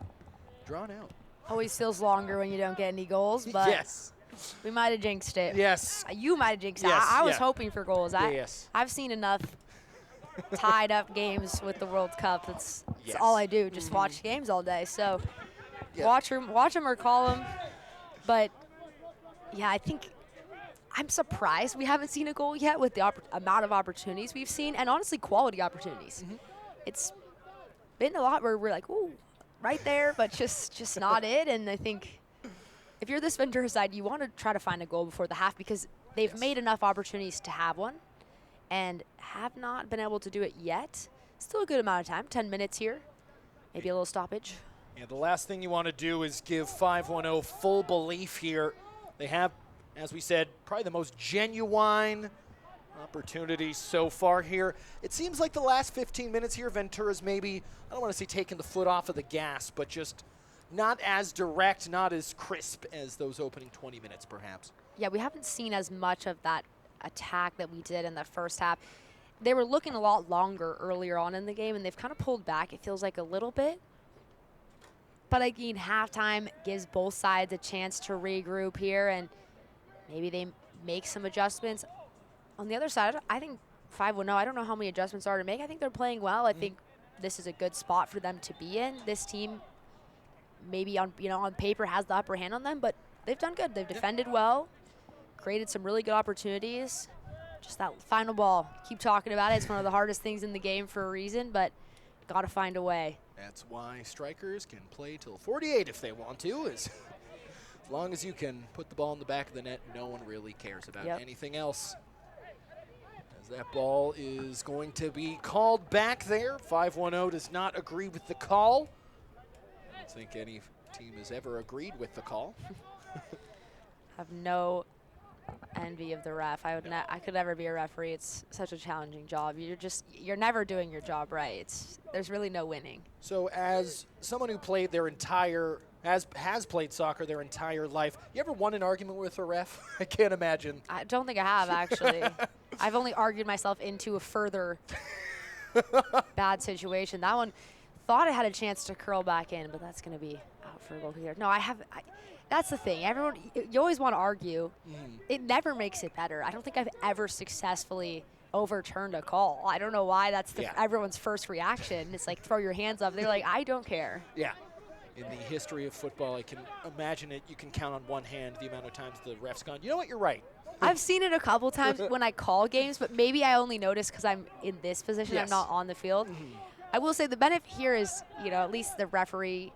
Drawn out. Always feels longer when you don't get any goals, but yes, We might have jinxed it. Yes. You might have jinxed it. Yes, I was yeah. hoping for goals. Yes. I've seen enough tied up games with the World Cup. That's Yes. all I do. Just watch games all day. So Yeah. watch them or call them. But yeah, I think I'm surprised we haven't seen a goal yet with the amount of opportunities we've seen, and honestly, quality opportunities. It's been a lot where we're like, ooh, right there, but just not it. And I think if you're this Ventura side, you want to try to find a goal before the half because they've made enough opportunities to have one and have not been able to do it yet. Still a good amount of time, 10 minutes here, maybe a little stoppage. Yeah, the last thing you want to do is give 510 full belief here. They have, as we said, probably the most genuine opportunities so far here. It seems like the last 15 minutes here, Ventura's maybe, I don't want to say taking the foot off of the gas, but just not as direct, not as crisp as those opening 20 minutes perhaps. Yeah, we haven't seen as much of that attack that we did in the first half. They were looking a lot longer earlier on in the game, and they've kind of pulled back, it feels like, a little bit. But again, halftime gives both sides a chance to regroup here, and maybe they make some adjustments. On the other side, I think 5-0, I don't know how many adjustments are to make. I think they're playing well. I think this is a good spot for them to be in. This team maybe on paper has the upper hand on them, but they've done good. They've defended well, created some really good opportunities. Just that final ball, keep talking about it. It's one of the hardest things in the game for a reason, but got to find a way. That's why strikers can play till 48 if they want to. As long as you can put the ball in the back of the net, no one really cares about anything else. As that ball is going to be called back there. 510 does not agree with the call. I don't think any team has ever agreed with the call. Have no envy of the ref. I could never be a referee. It's such a challenging job. You're never doing your job right. There's really no winning. So as someone who played has played soccer their entire life, you ever won an argument with a ref? I can't imagine. I don't think I have, actually. I've only argued myself into a further bad situation. That one thought I had a chance to curl back in, but that's going to be out for a goal here. No, that's the thing. You always want to argue. It never makes it better. I don't think I've ever successfully overturned a call. I don't know why that's everyone's first reaction. It's like, throw your hands up. They're like, I don't care. Yeah. In the history of football, I can imagine it. You can count on one hand the amount of times the ref's gone, you know what, you're right. I've seen it a couple times when I call games, but maybe I only notice because I'm in this position. Yes. I'm not on the field. I will say the benefit here is, at least the referee,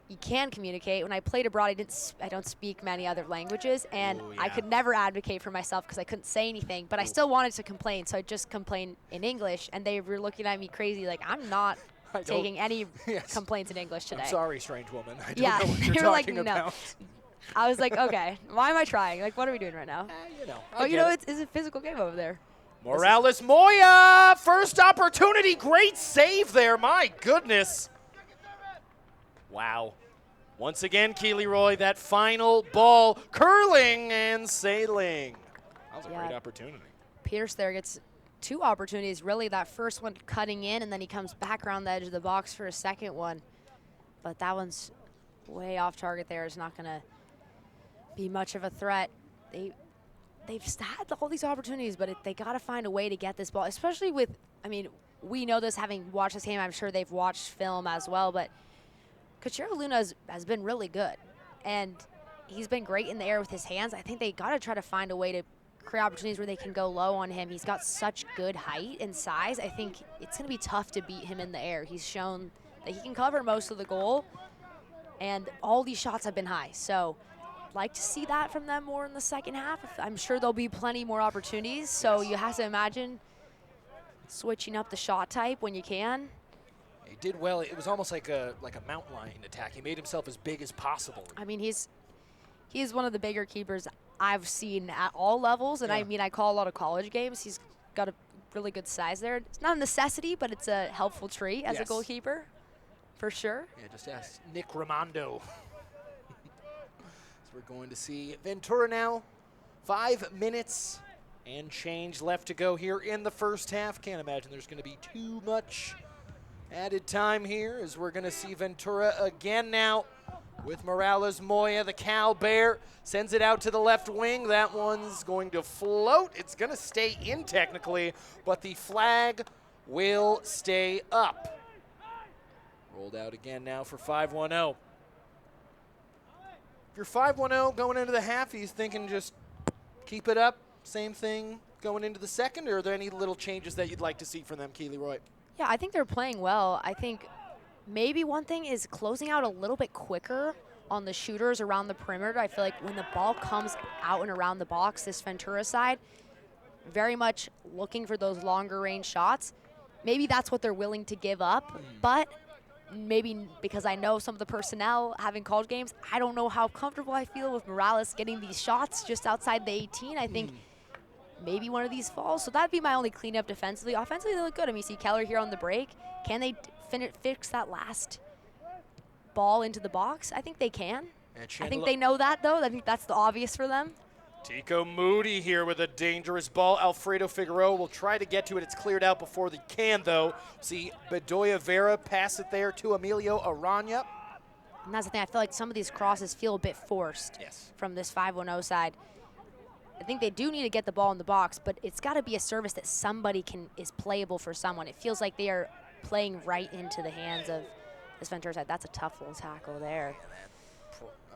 you can communicate. When I played abroad, I don't speak many other languages, and I could never advocate for myself because I couldn't say anything, but I still wanted to complain, so I just complained in English, and they were looking at me crazy like, I'm not taking any complaints in English today. I'm sorry, strange woman. I don't know what they you're were talking like, no. about. I was like, okay, why am I trying? Like, what are we doing right now? It's a physical game over there. Morales Moya, first opportunity, great save there, my goodness. Wow. Once again, Keely Roy, that final ball curling and sailing. That was a great opportunity. Pierce there gets two opportunities, really. That first one cutting in, and then he comes back around the edge of the box for a second one. But that one's way off target there. It's not going to be much of a threat. They've had all these opportunities, but they got to find a way to get this ball, especially with, we know this having watched this game. I'm sure they've watched film as well, but Cochero Luna has been really good, and he's been great in the air with his hands. I think they got to try to find a way to create opportunities where they can go low on him. He's got such good height and size. I think it's going to be tough to beat him in the air. He's shown that he can cover most of the goal, and all these shots have been high. So I'd like to see that from them more in the second half. I'm sure there'll be plenty more opportunities, so you have to imagine switching up the shot type when you can. He did well. It was almost like a mountain lion attack. He made himself as big as possible. He's one of the bigger keepers I've seen at all levels, and I call a lot of college games. He's got a really good size there. It's not a necessity, but it's a helpful trait as a goalkeeper, for sure. Yeah, just ask Nick Ramondo. So we're going to see Ventura now. 5 minutes and change left to go here in the first half. Can't imagine there's going to be too much added time here as we're going to see Ventura again now with Morales Moya. The Cal Bear sends it out to the left wing. That one's going to float. It's going to stay in technically, but the flag will stay up. Rolled out again now for 5-1-0. If you're 5-1-0 going into the half, he's thinking just keep it up. Same thing going into the second, or are there any little changes that you'd like to see from them, Keely Roy? Yeah, I think they're playing well. I think maybe one thing is closing out a little bit quicker on the shooters around the perimeter. I feel like when the ball comes out and around the box, this Ventura side, very much looking for those longer range shots. Maybe that's what they're willing to give up, but maybe because I know some of the personnel having college games, I don't know how comfortable I feel with Morales getting these shots just outside the 18. I think maybe one of these falls. So that'd be my only cleanup defensively. Offensively, they look good. I mean, you see Keller here on the break. Can they fix that last ball into the box? I think they can. I think they know that, though. I think that's the obvious for them. Tico Moody here with a dangerous ball. Alfredo Figueroa will try to get to it. It's cleared out before they can, though. See Bedoya Vera pass it there to Emilio Arana. And that's the thing. I feel like some of these crosses feel a bit forced from this 5-1-0 side. I think they do need to get the ball in the box, but it's got to be a service that somebody is playable for someone. It feels like they are playing right into the hands of this Ventura side. That's a tough little tackle there.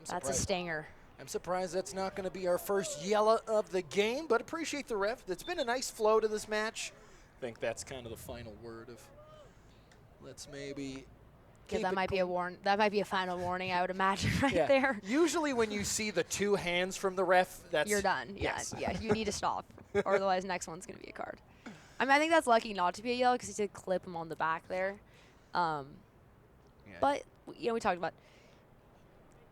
That's a stinger. I'm surprised that's not going to be our first yellow of the game, but appreciate the ref. It's been a nice flow to this match. I think that's kind of the final word of let's maybe Yeah, that might be that might be a final warning, I would imagine, there. Usually when you see the two hands from the ref, that's you're done. Yes. Yeah, you need to stop, or otherwise next one's going to be a card. I mean, I think that's lucky not to be a yellow because he did clip him on the back there. But you know, we talked about.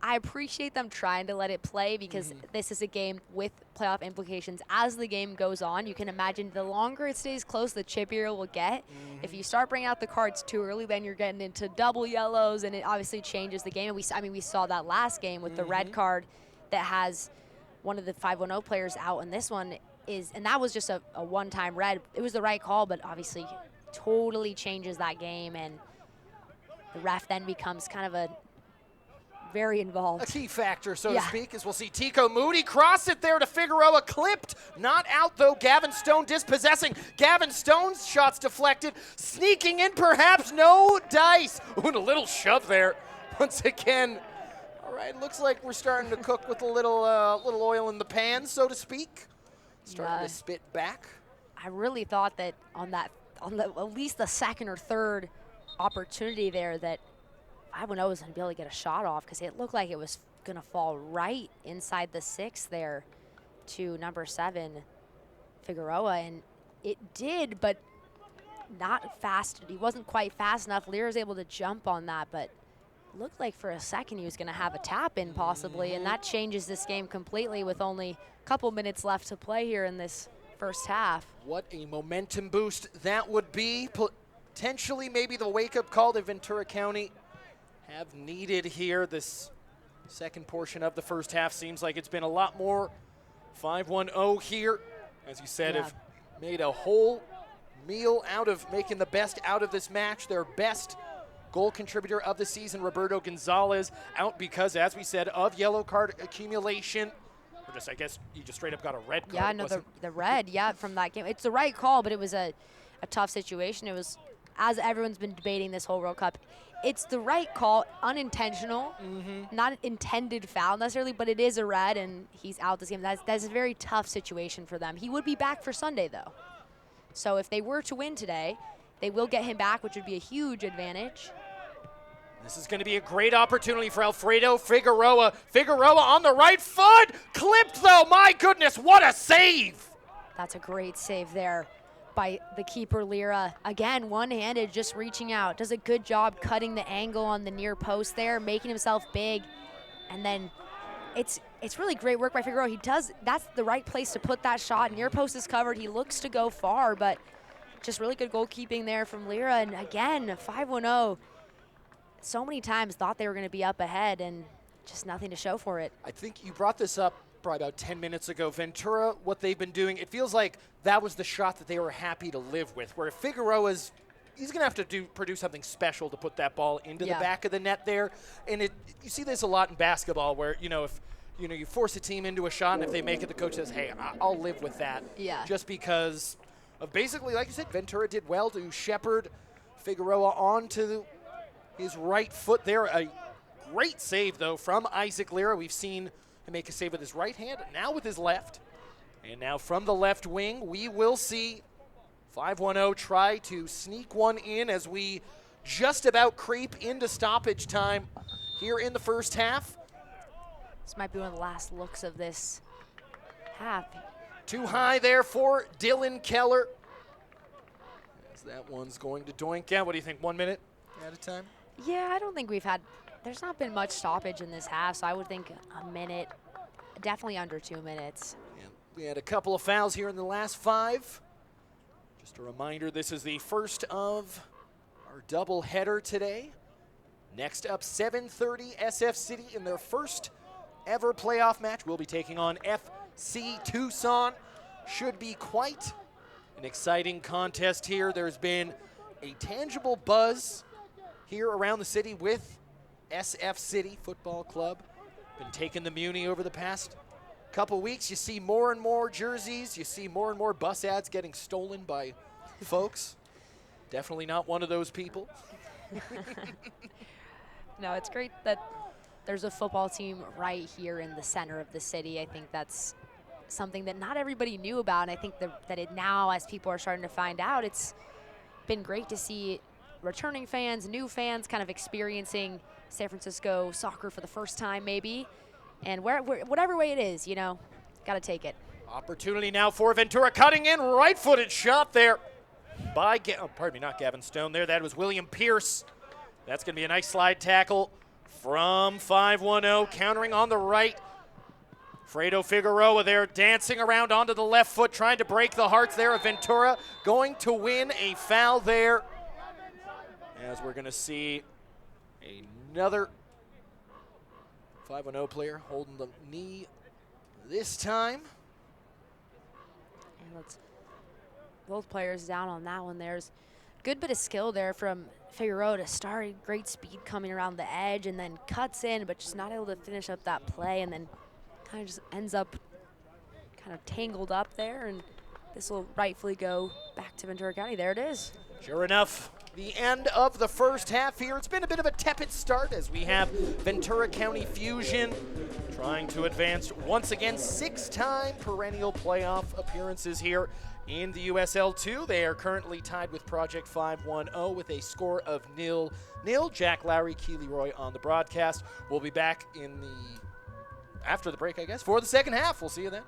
I appreciate them trying to let it play because this is a game with playoff implications. As the game goes on, you can imagine the longer it stays close, the chippier it will get. If you start bringing out the cards too early, then you're getting into double yellows, and it obviously changes the game. And we saw that last game with the red card that has one of the 5-1-0 players out, and this one and that was just a one-time red. It was the right call, but obviously totally changes that game, and the ref then becomes kind of a very involved. A key factor, so to speak, as we'll see Tico Moody cross it there to Figueroa, clipped, not out though. Gavin Stone dispossessing. Gavin Stone's shots deflected, sneaking in perhaps, no dice. Ooh, and a little shove there once again. All right, looks like we're starting to cook with a little oil in the pan, so to speak. Starting to spit back. I really thought that on at least the second or third opportunity there that 5-0 was going to be able to get a shot off because it looked like it was going to fall right inside the 6 there to number 7, Figueroa, and it did, but not fast. He wasn't quite fast enough. Lear was able to jump on that, but it looked like for a second he was going to have a tap in possibly, and that changes this game completely with only a couple minutes left to play here in this first half. What a momentum boost that would be. Potentially maybe the wake-up call that Ventura County have needed here. This second portion of the first half seems like it's been a lot more 5-1-0 here. As you said, have made a whole meal out of making the best out of this match. Their best goal contributor of the season, Roberto Gonzalez, out because, as we said, of yellow card accumulation. Or just, I guess, you just straight up got a red card. Yeah, no, the red, from that game. It's the right call, but it was a tough situation. It was, as everyone's been debating this whole World Cup, it's the right call, unintentional, not intended foul necessarily, but it is a red, and he's out this game. That's a very tough situation for them. He would be back for Sunday, though. So if they were to win today, they will get him back, which would be a huge advantage. This is going to be a great opportunity for Alfredo Figueroa. Figueroa on the right foot, clipped though. My goodness, what a save! That's a great save there by the keeper, Lira. Again, one-handed, just reaching out. Does a good job cutting the angle on the near post there, making himself big. And then it's really great work by Figueroa. That's the right place to put that shot. Near post is covered. He looks to go far, but just really good goalkeeping there from Lira. And again, 5-1-0. So many times thought they were going to be up ahead and just nothing to show for it. I think you brought this up probably about 10 minutes ago. Ventura, what they've been doing, it feels like that was the shot that they were happy to live with, where Figueroa's he's going to have to produce something special to put that ball into the back of the net there. And you see this a lot in basketball where, if you force a team into a shot, and if they make it, the coach says, hey, I'll live with that. Yeah. Just because of basically, like you said, Ventura did well to shepherd Figueroa onto his right foot there. A great save, though, from Isaac Lira. We've seen him make a save with his right hand, now with his left. And now from the left wing, we will see 5-1-0 try to sneak one in as we just about creep into stoppage time here in the first half. This might be one of the last looks of this half. Too high there for Dylan Keller. As that one's going to doink out. What do you think, 1 minute at a time? Yeah, I don't think there's not been much stoppage in this half, so I would think a minute, definitely under 2 minutes. And we had a couple of fouls here in the last 5. Just a reminder, this is the first of our double header today. Next up, 7:30, SF City in their first ever playoff match. We'll be taking on FC Tucson. Should be quite an exciting contest here. There's been a tangible buzz here around the city with SF City Football Club. Been taking the Muni over the past couple weeks. You see more and more jerseys. You see more and more bus ads getting stolen by folks. Definitely not one of those people. No, it's great that there's a football team right here in the center of the city. I think that's something that not everybody knew about, and I think that it now, as people are starting to find out, it's been great to see returning fans, new fans kind of experiencing San Francisco soccer for the first time maybe. And whatever way it is, got to take it. Opportunity now for Ventura, cutting in, right-footed shot there by, not Gavin Stone there. That was William Pierce. That's going to be a nice slide tackle from 5-1-0, countering on the right. Fredo Figueroa there dancing around onto the left foot, trying to break the hearts there of Ventura. Going to win a foul there, as we're going to see another 5-0 player holding the knee this time. And both players down on that one. There's a good bit of skill there from Figueroa to start. Great speed coming around the edge and then cuts in, but just not able to finish up that play, and then kind of just ends up kind of tangled up there, and this will rightfully go back to Ventura County. There it is. Sure enough, the end of the first half here. It's been a bit of a tepid start as we have Ventura County Fusion trying to advance once again, 6-time perennial playoff appearances here in the USL 2. They are currently tied with Project 5-1-0 with a score of 0-0. Jack Lowery, Keely Roy on the broadcast. We'll be back after the break, I guess, for the second half. We'll see you then.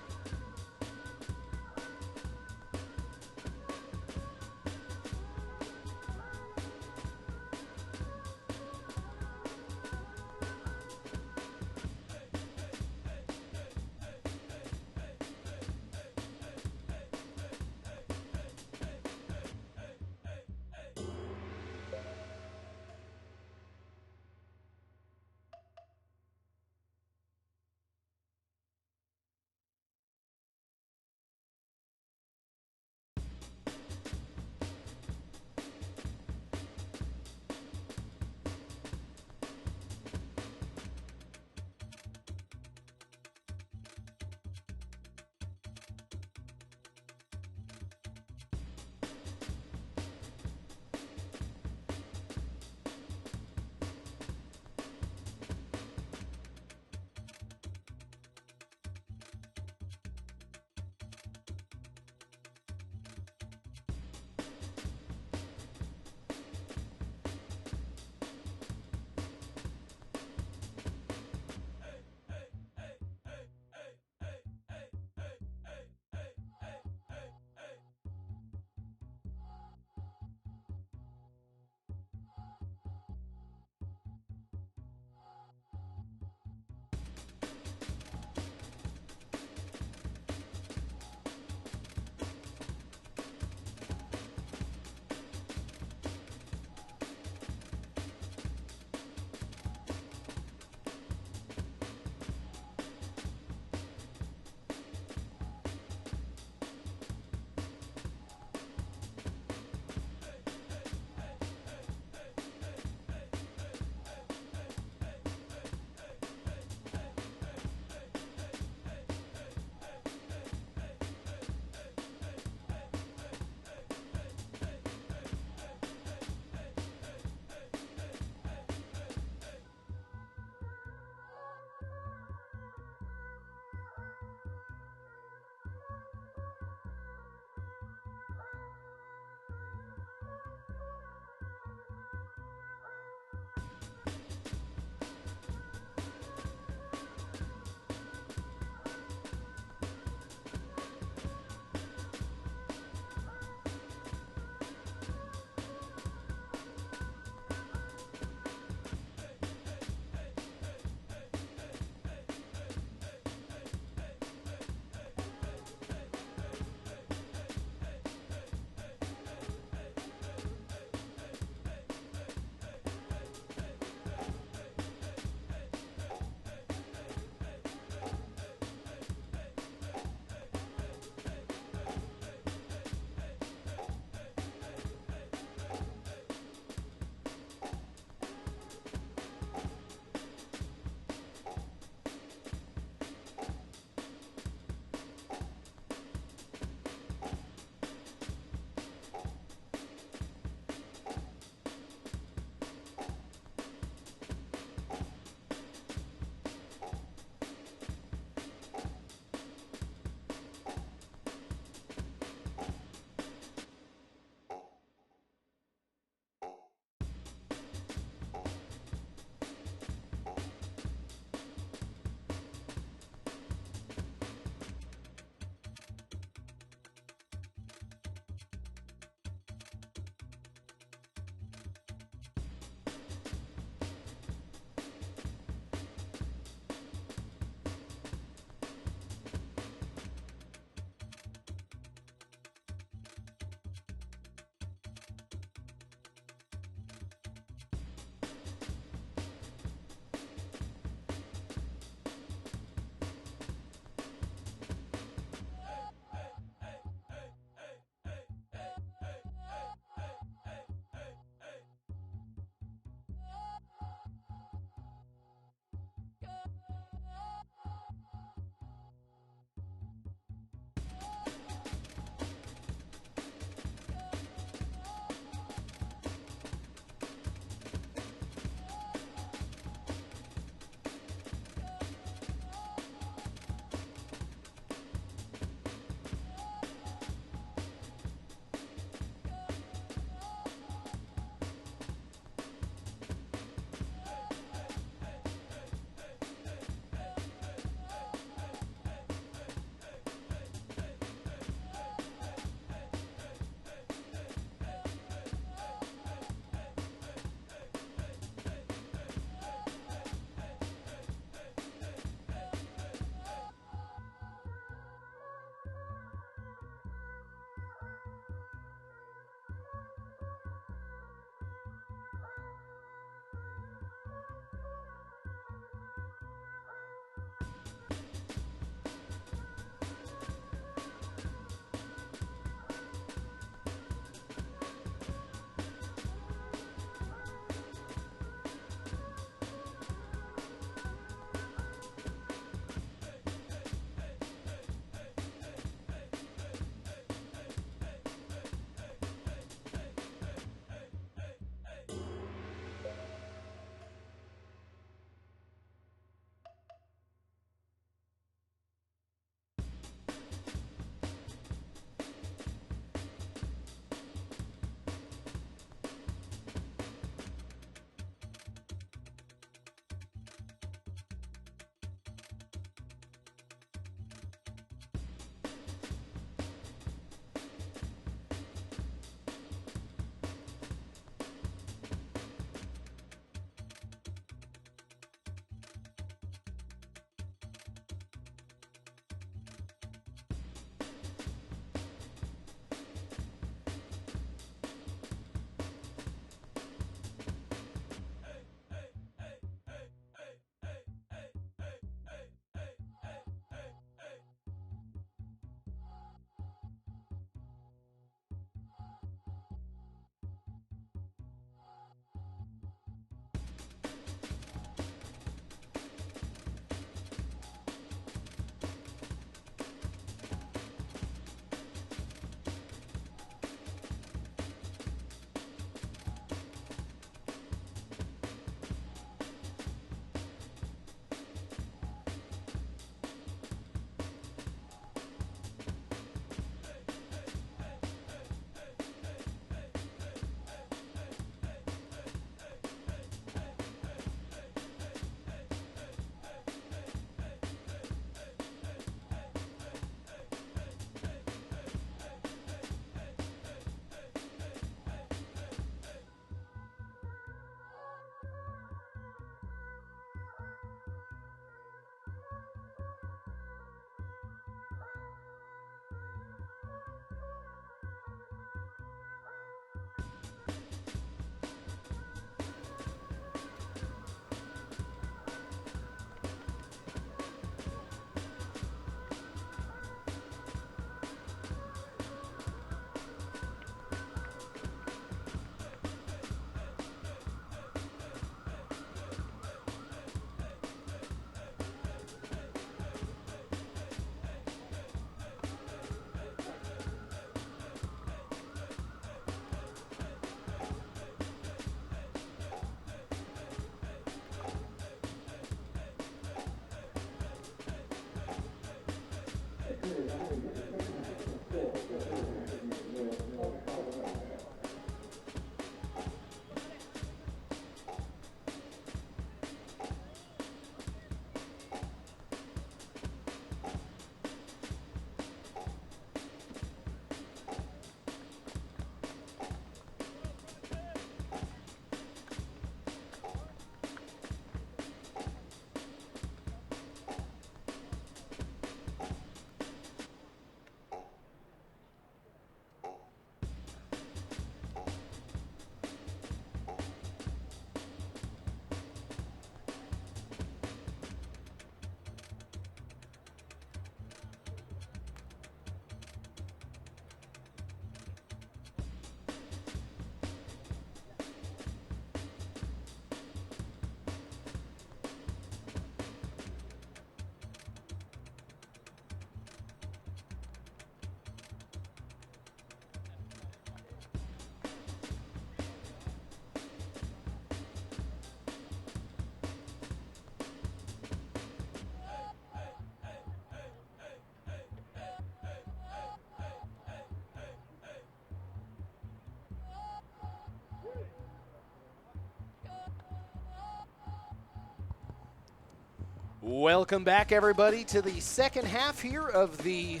Welcome back, everybody, to the second half here of the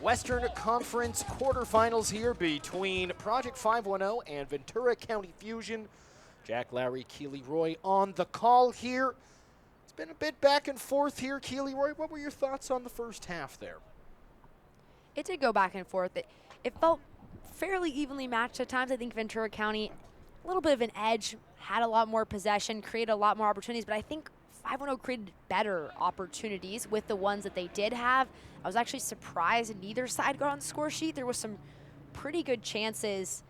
Western Conference quarterfinals here between Project 510 and Ventura County Fusion. Jack, Lowery, Keely, Roy on the call here. It's been a bit back and forth here. Keely, Roy, what were your thoughts on the first half there? It did go back and forth. It felt fairly evenly matched at times. I think Ventura County, a little bit of an edge, had a lot more possession, created a lot more opportunities, but I think 510 created better opportunities with the ones that they did have. I was actually surprised neither side got on the score sheet. There was some pretty good chances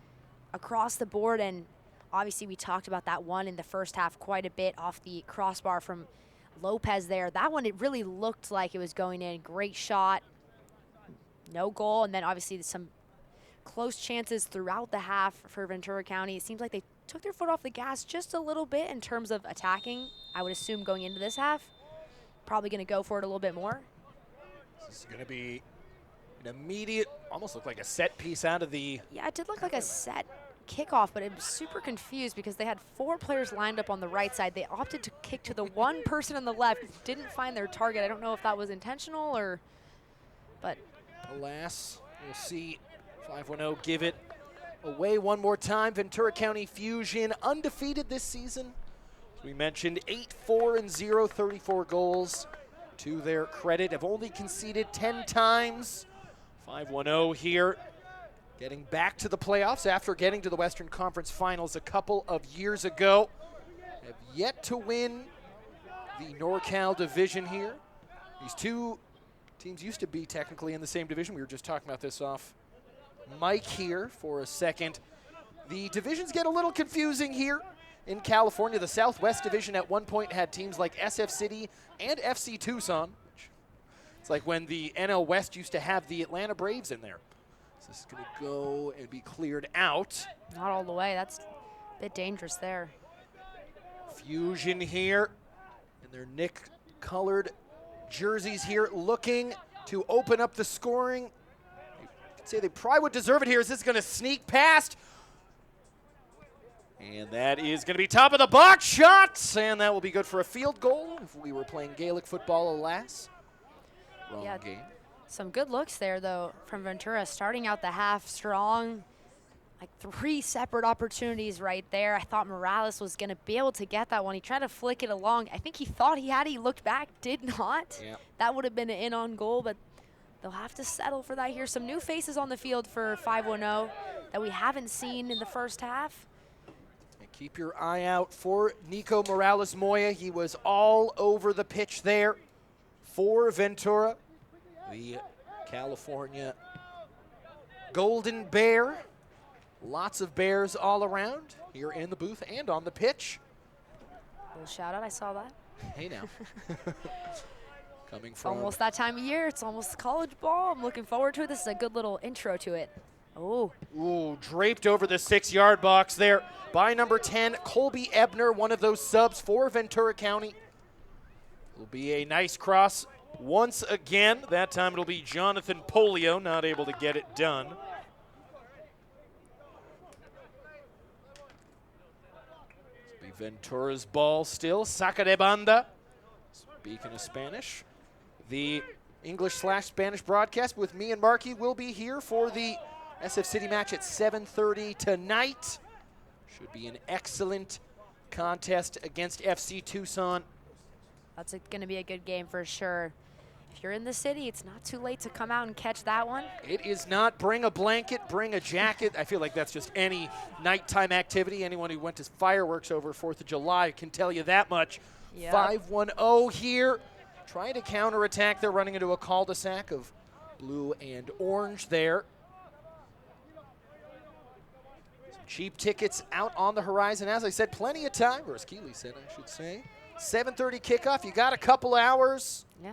across the board, and obviously we talked about that one in the first half quite a bit off the crossbar from Lopez there. That one, it really looked like it was going in. Great shot, no goal, and then obviously some close chances throughout the half for Ventura County. It seems like they took their foot off the gas just a little bit in terms of attacking. I would assume going into this half, probably going to go for it a little bit more. This is going to be an immediate, almost looked like a set piece out of the... Yeah, it did look like a set kickoff, but it was super confused because they had 4 players lined up on the right side. They opted to kick to the one person on the left, didn't find their target. I don't know if that was intentional or, but... Alas, we'll see 510 give it away one more time. Ventura County Fusion undefeated this season. As we mentioned, 8-4-0, 34 goals. To their credit, have only conceded 10 times. 510 here, getting back to the playoffs after getting to the Western Conference Finals a couple of years ago. Have yet to win the NorCal division here. These two teams used to be technically in the same division. We were just talking about this off mic here for a second. The divisions get a little confusing here in California. The Southwest Division at one point had teams like SF City and FC Tucson. It's like when the NL West used to have the Atlanta Braves in there. So this is going to go and be cleared out. Not all the way. That's a bit dangerous there. Fusion here in their Nick-colored jerseys here, looking to open up the scoring. You could say they probably would deserve it here. Is this going to sneak past? And that is going to be top of the box shot, and that will be good for a field goal if we were playing Gaelic football, alas. Wrong game. Some good looks there, though, from Ventura, starting out the half strong. Like 3 separate opportunities right there. I thought Morales was going to be able to get that one. He tried to flick it along. I think he thought he had it. He looked back, did not. Yep. That would have been an in-on goal, but they'll have to settle for that here. Some new faces on the field for 510 that we haven't seen in the first half. Keep your eye out for Nico Morales-Moya. He was all over the pitch there for Ventura, the California Golden Bear. Lots of bears all around here in the booth and on the pitch. Little shout out, I saw that. Hey now. Coming It's from... almost that time of year. It's almost college ball. I'm looking forward to it. This is a good little intro to it. Oh. Ooh, draped over the 6-yard box there by number 10, Colby Ebner, one of those subs for Ventura County. Will be a nice cross once again. That time it'll be Jonathan Polio, not able to get it done. It'll be Ventura's ball still. Saca de banda. Speaking of Spanish, the English/Spanish broadcast with me and Marky will be here for the SF City match at 7:30 tonight. Should be an excellent contest against FC Tucson. That's going to be a good game for sure. If you're in the city, it's not too late to come out and catch that one. It is not. Bring a blanket, bring a jacket. I feel like that's just any nighttime activity. Anyone who went to fireworks over 4th of July can tell you that much. Yep. 5-1-0 here. Trying to counterattack. They're running into a cul-de-sac of blue and orange there. Cheap tickets out on the horizon. As I said, plenty of time, or as Keely said, I should say. 7:30 kickoff. You got a couple hours. Yeah.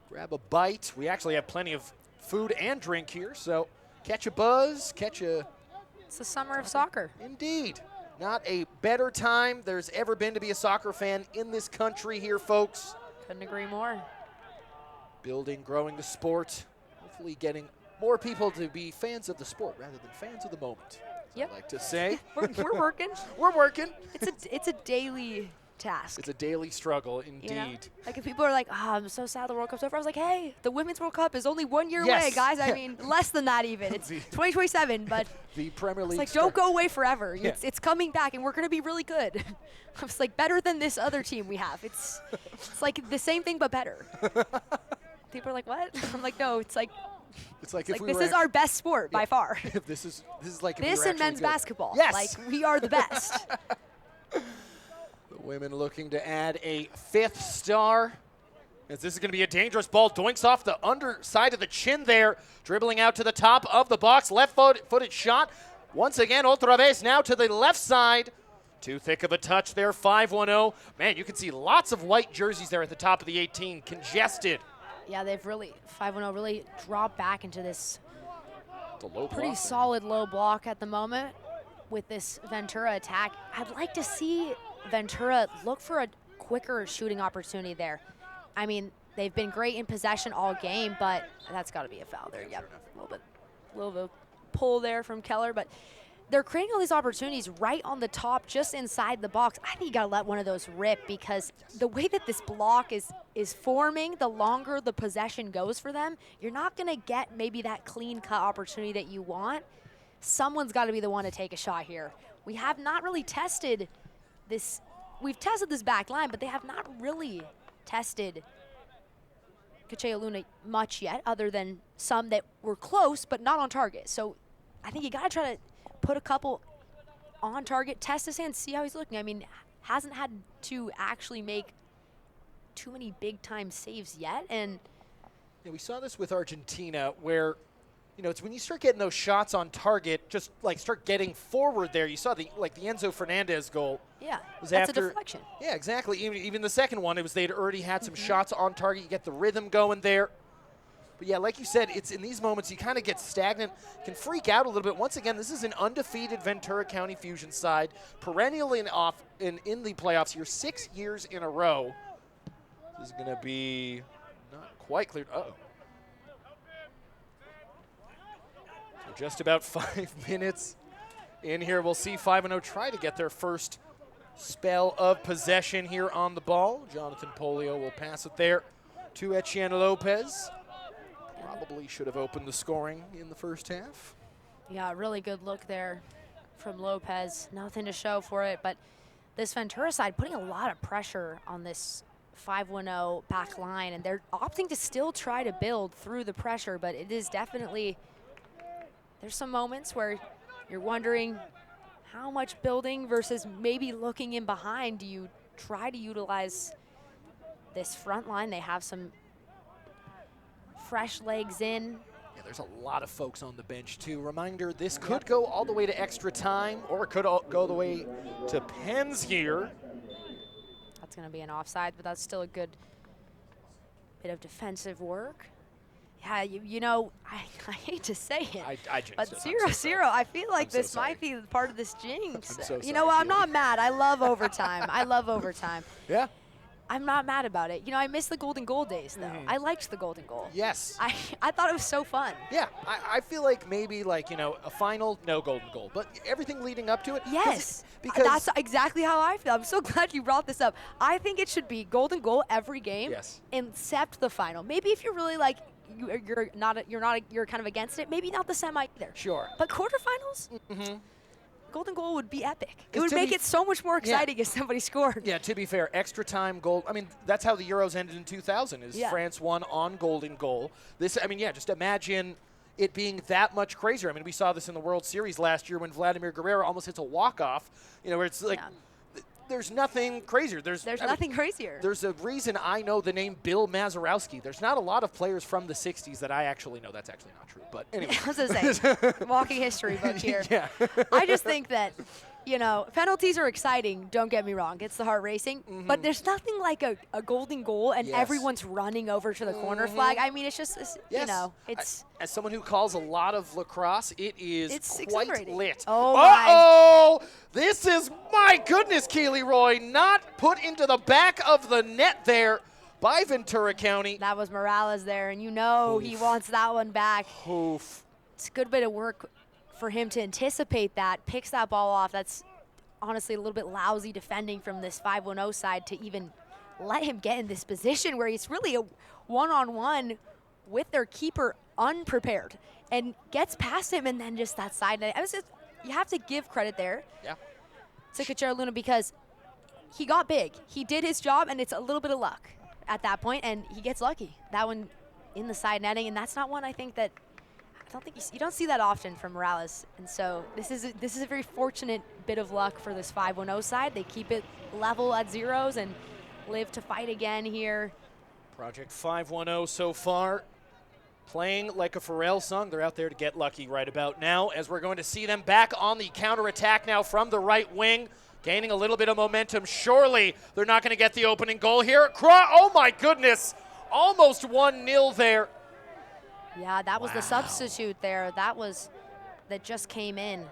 Grab a bite. We actually have plenty of food and drink here, so catch a buzz, catch a... It's the summer of soccer. Indeed. Not a better time there's ever been to be a soccer fan in this country here, folks. Couldn't agree more. Building, growing the sport. Hopefully getting more people to be fans of the sport rather than fans of the moment. Yep. I like to say. We're working. We're working. It's a daily task. It's a daily struggle, indeed. You know? Like, if people are like, oh, I'm so sad the World Cup's over, I was like, hey, the Women's World Cup is only 1 year away, guys. I mean, less than that even. It's 2027, but the Premier League. It's like, don't go away forever. Yeah. It's coming back, and we're going to be really good. I was like, better than this other team we have. It's like the same thing, but better. People are like, what? I'm like, no, it's like this is our best sport by far. This is like this and men's basketball. Yes. Like, we are the best. The women looking to add a 5th star. As this is going to be a dangerous ball. Doinks off the underside of the chin there. Dribbling out to the top of the box. Left-footed shot. Once again, otra vez now to the left side. Too thick of a touch there, 5-1-0. Man, you can see lots of white jerseys there at the top of the 18. Congested. Yeah, they've really, 5-1-0, really dropped back into this pretty solid solid low block at the moment with this Ventura attack. I'd like to see Ventura look for a quicker shooting opportunity there. I mean, they've been great in possession all game, but that's got to be a foul there. Yep, a little bit of pull there from Keller, but they're creating all these opportunities right on the top, just inside the box. I think you gotta let one of those rip, because the way that this block is forming, the longer the possession goes for them, you're not gonna get maybe that clean cut opportunity that you want. Someone's gotta be the one to take a shot here. We have not really tested this. We've tested this back line, but they have not really tested Kache Luna much yet, other than some that were close but not on target. So I think you gotta try to put a couple on target, test his hand, see how he's looking. I mean, hasn't had to actually make too many big time saves yet. And yeah, we saw this with Argentina, where, you know, it's when you start getting those shots on target, just like start getting forward there. You saw the Enzo Fernandez goal. Yeah, was that's after, a deflection. Yeah, exactly. Even the second one, it was they'd already had some shots on target. You get the rhythm going there. But yeah, like you said, it's in these moments you kind of get stagnant, can freak out a little bit. Once again, this is an undefeated Ventura County Fusion side, perennially in the playoffs here, 6 years in a row. This is going to be not quite clear. Uh-oh. So just about 5 minutes in here. We'll see 5-0 try to get their first spell of possession here on the ball. Jonathan Polio will pass it there to Etienne Lopez. Probably should have opened the scoring in the first half. Yeah, really good look there from Lopez. Nothing to show for it, but this Ventura side putting a lot of pressure on this 5-1-0 back line, and they're opting to still try to build through the pressure, but it is definitely, there's some moments where you're wondering how much building versus maybe looking in behind do you try to utilize this front line. They have some fresh legs in. Yeah, there's a lot of folks on the bench too. Reminder, this could go all the way to extra time, or it could go the way to pens here. That's going to be an offside, but that's still a good bit of defensive work. Yeah, you know, I hate to say it, but 0-0, I feel like this might be part of this jinx. You know what, I'm not mad. I love overtime. I love overtime. Yeah. I'm not mad about it. You know, I miss the golden goal days, though. I liked the golden goal. Yes. I thought it was so fun. Yeah, I feel like maybe, like, you know, a final, no golden goal, but everything leading up to it. Yes. Because that's exactly how I feel. I'm so glad you brought this up. I think it should be golden goal every game, except the final. Maybe if you're really like, you're kind of against it, maybe not the semi either. Sure. But quarterfinals? Golden goal would be epic. It would make it so much more exciting if somebody scored. Yeah, to be fair, extra time goal. I mean, that's how the Euros ended in 2000, is France won on golden goal. This, I mean, yeah, just imagine it being that much crazier. I mean, we saw this in the World Series last year when Vladimir Guerrero almost hits a walk-off, you know, where it's like, there's nothing crazier. There's nothing crazier. There's a reason I know the name Bill Mazeroski. There's not a lot of players from the 60s that I actually know. That's actually not true. But anyway. I was going to say, walking history book here. Yeah. I just think that, you know, penalties are exciting. Don't get me wrong. It's the heart racing. But there's nothing like a golden goal and everyone's running over to the corner flag. I mean, it's just, you know, it's. As someone who calls a lot of lacrosse, it's quite exhilarating. lit. Oh, uh-oh! This is, my goodness, Keely Roy, not put into the back of the net there by Ventura County. That was Morales there, and you know he wants that one back. Oof. It's a good bit of work for him to anticipate that, picks that ball off. That's honestly a little bit lousy defending from this 5-1-0 side to even let him get in this position where he's really a one-on-one with their keeper unprepared and gets past him, and then just that side net. You have to give credit there to Kuchera Luna, because he got big. He did his job, and it's a little bit of luck at that point, and he gets lucky. That one in the side netting, and that's not one I think that you don't see that often from Morales. And so this is a very fortunate bit of luck for this 5-1-0 side. They keep it level at zeros and live to fight again here. Project 5-1-0 so far, playing like a Pharrell song. They're out there to get lucky right about now, as we're going to see them back on the counterattack now from the right wing, gaining a little bit of momentum. Surely they're not going to get the opening goal here. Oh my goodness, almost 1-0 there. Yeah, that was the substitute there. That just came in.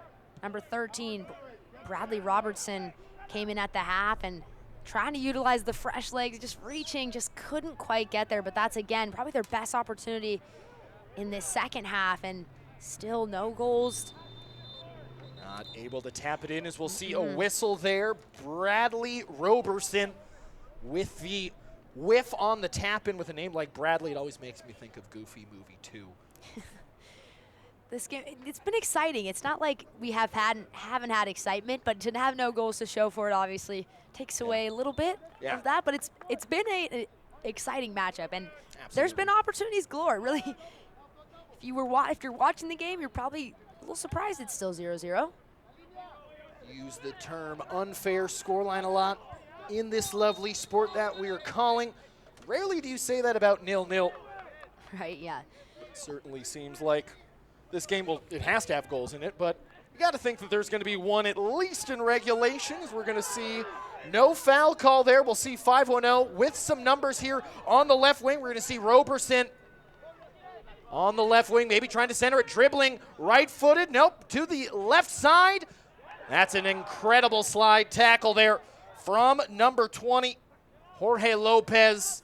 Number 13, Bradley Robertson, came in at the half and trying to utilize the fresh legs, just reaching, just couldn't quite get there. But that's, again, probably their best opportunity in this second half, and still no goals. Not able to tap it in, as we'll see a whistle there. Bradley Robertson with the whiff on the tap in. With a name like Bradley, it always makes me think of Goofy Movie 2. This game, it's been exciting. It's not like we haven't had excitement, but to have no goals to show for it obviously takes away a little bit of that. But it's been an exciting matchup, and there's been opportunities galore. Really, if you're watching the game, you're probably a little surprised it's still 0-0. Use the term unfair scoreline a lot in this lovely sport that we are calling. Rarely do you say that about 0-0. Right, yeah. It certainly seems like this game it has to have goals in it, but you got to think that there's going to be one at least in regulations. We're going to see no foul call there. We'll see 5-1-0 with some numbers here on the left wing. We're going to see Robertson on the left wing, maybe trying to center it, dribbling right-footed. Nope, to the left side. That's an incredible slide tackle there from number 20, Jorge Lopez.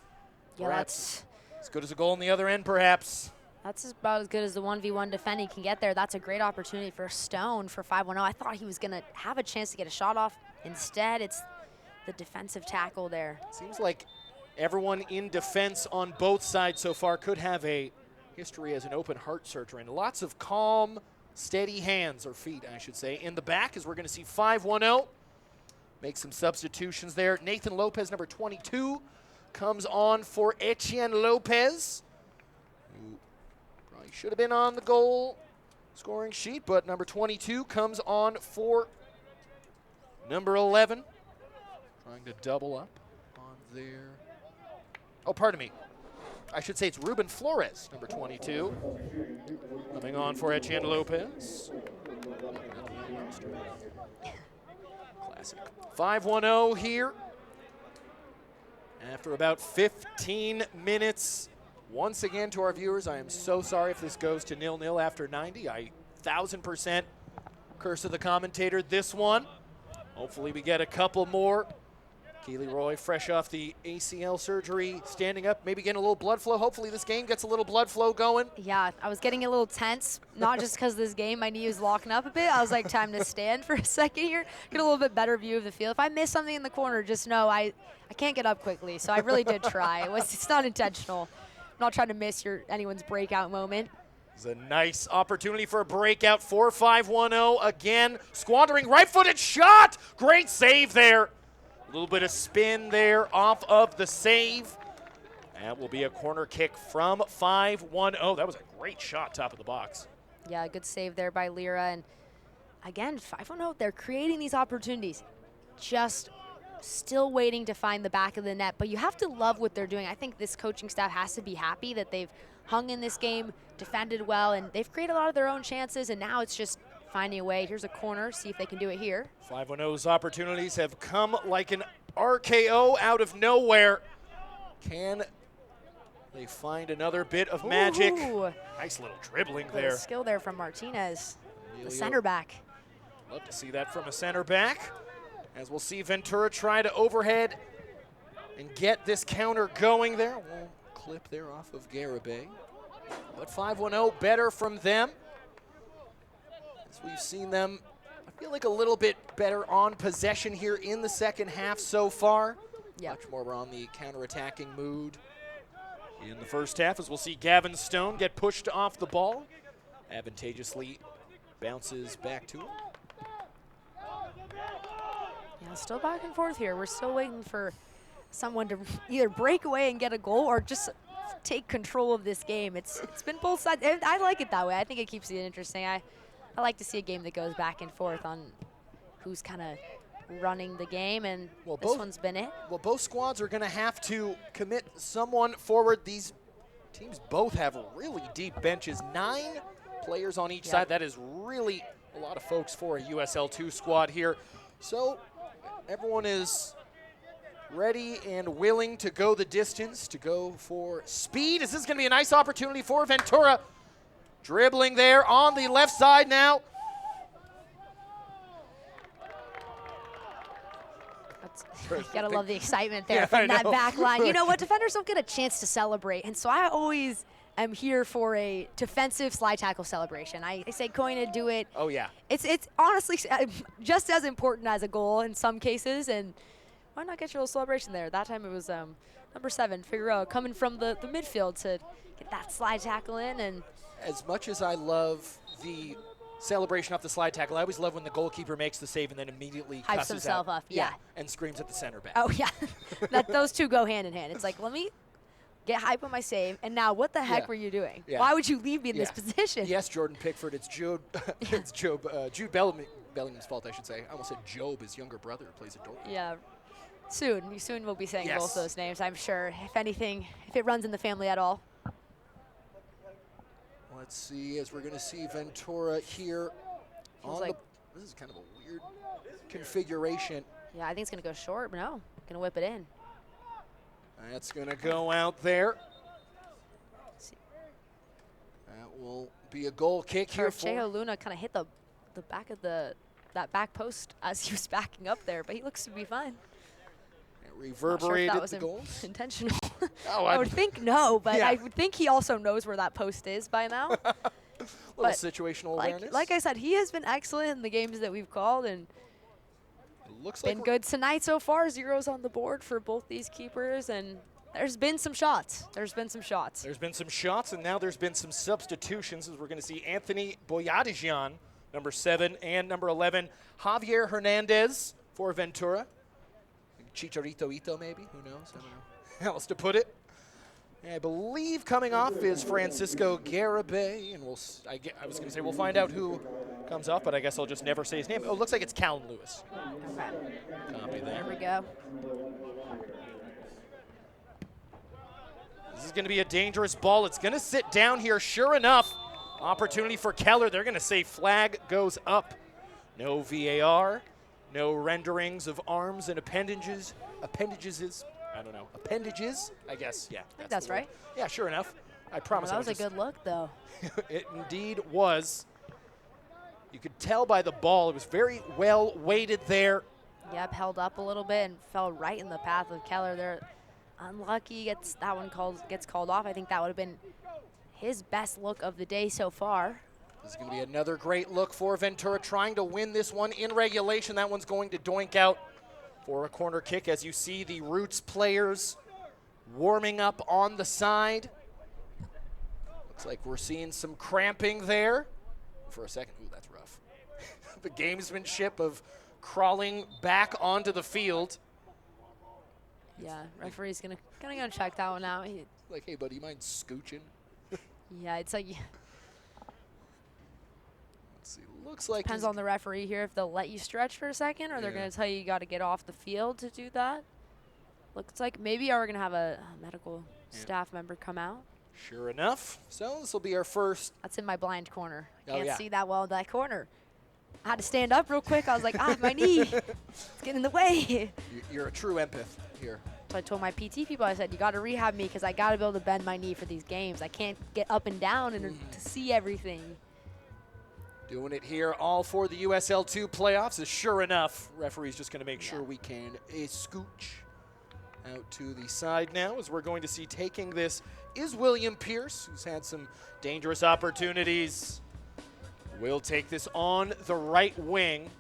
Yeah, that's as good as a goal on the other end, perhaps. That's about as good as the 1v1 defending can get there. That's a great opportunity for Stone for 5-1-0. I thought he was going to have a chance to get a shot off. Instead, it's the defensive tackle there. Seems like everyone in defense on both sides so far could have a history as an open heart surgery, and lots of calm, steady hands, or feet, I should say, in the back, as we're going to see 5-1-0. Make some substitutions there. Nathan Lopez, number 22, comes on for Etienne Lopez, who probably should have been on the goal scoring sheet, but number 22 comes on for number 11. Trying to double up on there. Oh, pardon me. I should say it's Ruben Flores, number 22, coming on for Etienne Lopez. Classic. 5-1-0 here. After about 15 minutes, once again to our viewers, I am so sorry if this goes to 0-0 after 90. I 1,000% curse of the commentator this one. Hopefully we get a couple more. Keely Roy, fresh off the ACL surgery, standing up, maybe getting a little blood flow. Hopefully this game gets a little blood flow going. Yeah, I was getting a little tense, not just because this game, my knee was locking up a bit. I was like, time to stand for a second here, get a little bit better view of the field. If I miss something in the corner, just know I can't get up quickly. So I really did try. It's not intentional. I'm not trying to miss anyone's breakout moment. It's a nice opportunity for a breakout. 4-5-1-0 again, squandering right-footed shot. Great save there. A little bit of spin there off of the save. That will be a corner kick from 5-1-0. That was a great shot, top of the box. Yeah, good save there by Lira. And again, 5-1-0, they're creating these opportunities. Just still waiting to find the back of the net. But you have to love what they're doing. I think this coaching staff has to be happy that they've hung in this game, defended well, and they've created a lot of their own chances, and now it's just finding a way. Here's a corner, see if they can do it here. 5-1-0's opportunities have come like an RKO out of nowhere. Can they find another bit of magic? Ooh. Nice little dribbling Good there. Skill there from Martinez, the center back. Love to see that from a center back. As we'll see Ventura try to overhead and get this counter going there. We'll clip there off of Garibay. But 5-1-0 better from them. As we've seen them I feel like a little bit better on possession here in the second half so far. Yep. Much more on the counter-attacking mood in the first half, as we'll see Gavin Stone get pushed off the ball. Advantageously bounces back to him. Yeah, still back and forth here. We're still waiting for someone to either break away and get a goal or just take control of this game. It's been both sides. I like it that way. I think it keeps it interesting. I like to see a game that goes back and forth on who's kind of running the game, and this one's been it. Well, both squads are going to have to commit someone forward. These teams both have really deep benches. 9 players on each side. That is really a lot of folks for a USL 2 squad here. So everyone is ready and willing to go the distance, to go for speed. This is going to be a nice opportunity for Ventura. Dribbling there on the left side now. You gotta love the excitement there from that back line. You know what? Defenders don't get a chance to celebrate, and so I always am here for a defensive slide tackle celebration. I say coin it, do it. Oh, yeah. It's honestly just as important as a goal in some cases, and why not get your little celebration there? That time it was number 7, Figueroa, coming from the midfield to get that slide tackle in. And as much as I love the celebration off the slide tackle, I always love when the goalkeeper makes the save and then immediately hypes cusses himself up. Yeah. And screams at the center back. Oh, yeah. Those two go hand in hand. It's like, let me get hype on my save, and now what the heck were you doing? Why would you leave me in this position? Yes, Jordan Pickford. It's Jude Bellingham's fault, I should say. I almost said Job, his younger brother, who plays at Dortmund. Yeah. Soon we'll be saying both those names, I'm sure. If anything, if it runs in the family at all. Let's see, as we're going to see Ventura here. This is kind of a weird configuration. Yeah, I think it's going to go short, but no. Going to whip it in. That's going to go out there. That will be a goal kick here. Chejo Luna kind of hit the back of that back post as he was backing up there, but he looks to be fine. Reverberated that was the goals. Intentional. Oh, I would think no, but I would think he also knows where that post is by now. Little situational awareness. Like I said, he has been excellent in the games that we've called, and it looks been good tonight so far. 0s on the board for both these keepers, and there's been some shots. There's been some shots, and now there's been some substitutions, as we're going to see Anthony Boyadijian, number 7, and number 11, Javier Hernandez for Ventura. Chicharito Ito, maybe? Who knows? I don't know how else to put it. And I believe coming off is Francisco Garibay, and I was going to say we'll find out who comes off, but I guess I'll just never say his name. Oh, it looks like it's Callum Lewis. Okay. Copy there. There we go. This is going to be a dangerous ball. It's going to sit down here. Sure enough, opportunity for Keller. They're going to say flag goes up. No VAR. No renderings of arms and appendages. I don't know. Appendages? I guess, yeah. I think that's right. Yeah, sure enough. I promise. Well, that was a good look, though. It indeed was. You could tell by the ball. It was very well weighted there. Yep, held up a little bit and fell right in the path of Keller there. Unlucky, gets called off. I think that would have been his best look of the day so far. This is going to be another great look for Ventura, trying to win this one in regulation. That one's going to doink out for a corner kick, as you see the Roots players warming up on the side. Looks like we're seeing some cramping there. For a second, ooh, that's rough. The gamesmanship of crawling back onto the field. Yeah, referee's gonna check that one out. Like, hey, buddy, you mind scooching? Yeah, it's like. Looks like depends on the referee here if they'll let you stretch for a second, or they're going to tell you got to get off the field to do that. Looks like maybe we're going to have a medical staff member come out. Sure enough. So this will be our first. That's in my blind corner. I can't see that well in that corner. I had to stand up real quick. I was like, my knee. It's getting in the way. You're a true empath here. So I told my PT people, I said, you got to rehab me because I got to be able to bend my knee for these games. I can't get up and down and to see everything. Doing it here all for the USL 2 playoffs. Is sure enough, referee's just going to make sure we can scooch out to the side now, as we're going to see taking this is William Pierce, who's had some dangerous opportunities We'll take this on the right wing.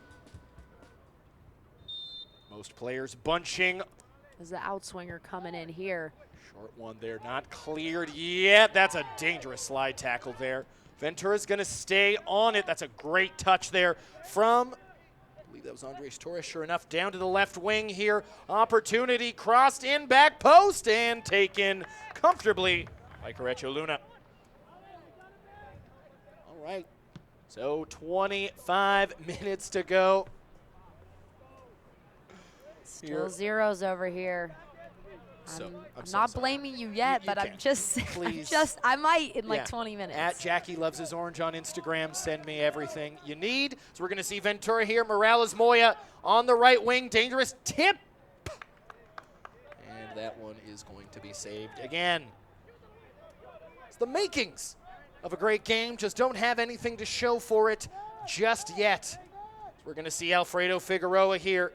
Most players bunching. There's the outswinger coming in here. Short one there, not cleared yet. That's a dangerous slide tackle there. Ventura's going to stay on it. That's a great touch there from, I believe that was Andres Torres, sure enough, down to the left wing here. Opportunity crossed in, back post, and taken comfortably by Correcho Luna. All right, so 25 minutes to go. Still zeros over here. So, I'm so not sorry. blaming you yet, but I'm just, I might in like 20 minutes. At Jackie Loves His Orange on Instagram, send me everything you need. So we're going to see Ventura here. Morales Moya on the right wing, dangerous tip. And that one is going to be saved again. It's the makings of a great game, just don't have anything to show for it just yet. So we're going to see Alfredo Figueroa here,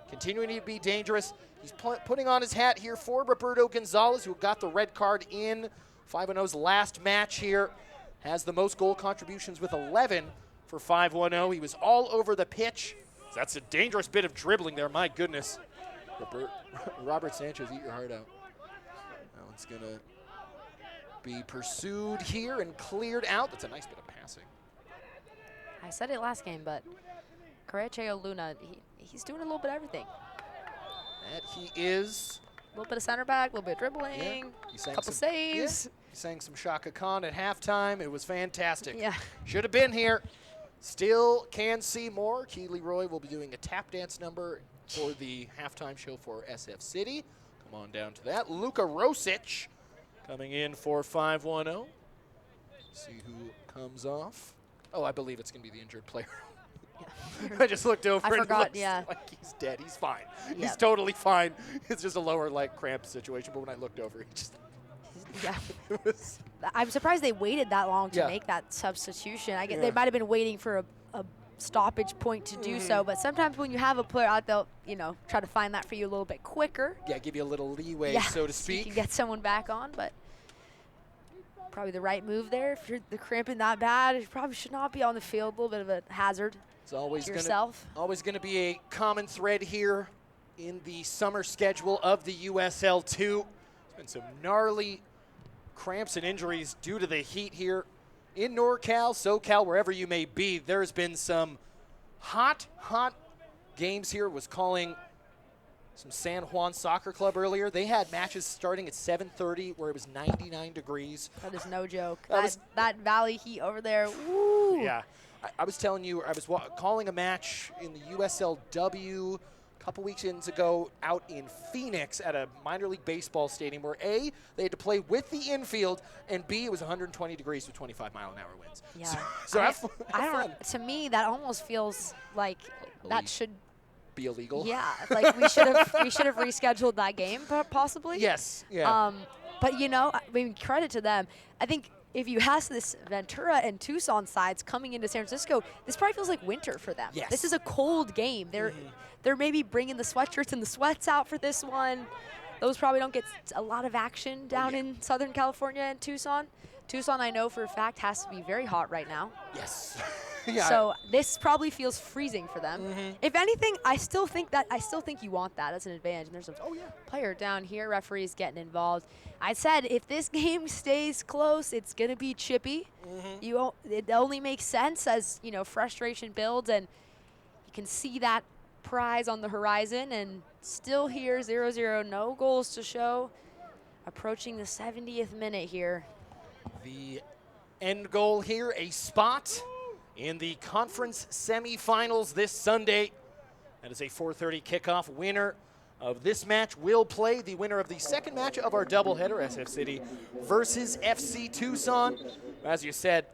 continuing to be dangerous. He's putting on his hat here for Roberto Gonzalez, who got the red card in 5-0's last match here. Has the most goal contributions with 11 for 5-1-0. He was all over the pitch. That's a dangerous bit of dribbling there, my goodness. Robert Sanchez, eat your heart out. Now it's going to be pursued here and cleared out. That's a nice bit of passing. I said it last game, but Correcho Luna, he's doing a little bit of everything. That he is. A little bit of center back, a little bit of dribbling, a couple saves. Yeah. He sang some Shaka Khan at halftime. It was fantastic. Yeah. Should have been here. Still can see more. Keely Roy will be doing a tap dance number for the halftime show for SF City. Come on down to that. Luka Rosic coming in for 5-1-0. See who comes off. Oh, I believe it's going to be the injured player. I just looked over and looked like he's dead. He's fine. Yeah. He's totally fine. It's just a lower leg cramp situation. But when I looked over, he just I'm surprised they waited that long to make that substitution. I guess they might have been waiting for a stoppage point to do so. But sometimes when you have a player out, they'll try to find that for you a little bit quicker. Yeah, give you a little leeway, so to speak. So you can get someone back on, but probably the right move there. If you're the cramping that bad, you probably should not be on the field. A little bit of a hazard. It's always going to be a common thread here in the summer schedule of the USL 2. There's been some gnarly cramps and injuries due to the heat here in NorCal, SoCal, wherever you may be. There's been some hot games here. Was calling some San Juan Soccer Club earlier. They had matches starting at 7:30 where it was 99 degrees. That is no joke. That valley heat over there, woo. Yeah. I was telling you, I was calling a match in the USLW a couple weekends ago out in Phoenix at a minor league baseball stadium where A, they had to play with the infield, and B, it was 120 degrees with 25-mile-an-hour winds. Yeah. So have fun. To me, that almost feels like that should be illegal. Yeah, like we should have rescheduled that game possibly. Yes. Yeah. But I mean, credit to them. I think if you have this Ventura and Tucson sides coming into San Francisco, this probably feels like winter for them. Yes. This is a cold game. They're maybe bringing the sweatshirts and the sweats out for this one. Those probably don't get a lot of action down in Southern California and Tucson. Tucson, I know for a fact, has to be very hot right now. Yes. So this probably feels freezing for them. If anything, I still think you want that as an advantage. And there's a player down here. Referees getting involved. I said if this game stays close, it's gonna be chippy. It only makes sense as frustration builds, and you can see that prize on the horizon. And still here, 0-0, no goals to show. Approaching the 70th minute here. The end goal here, a spot in the conference semifinals this Sunday. That is a 4:30 kickoff. Winner of this match will play the winner of the second match of our doubleheader, SF City versus FC Tucson. As you said,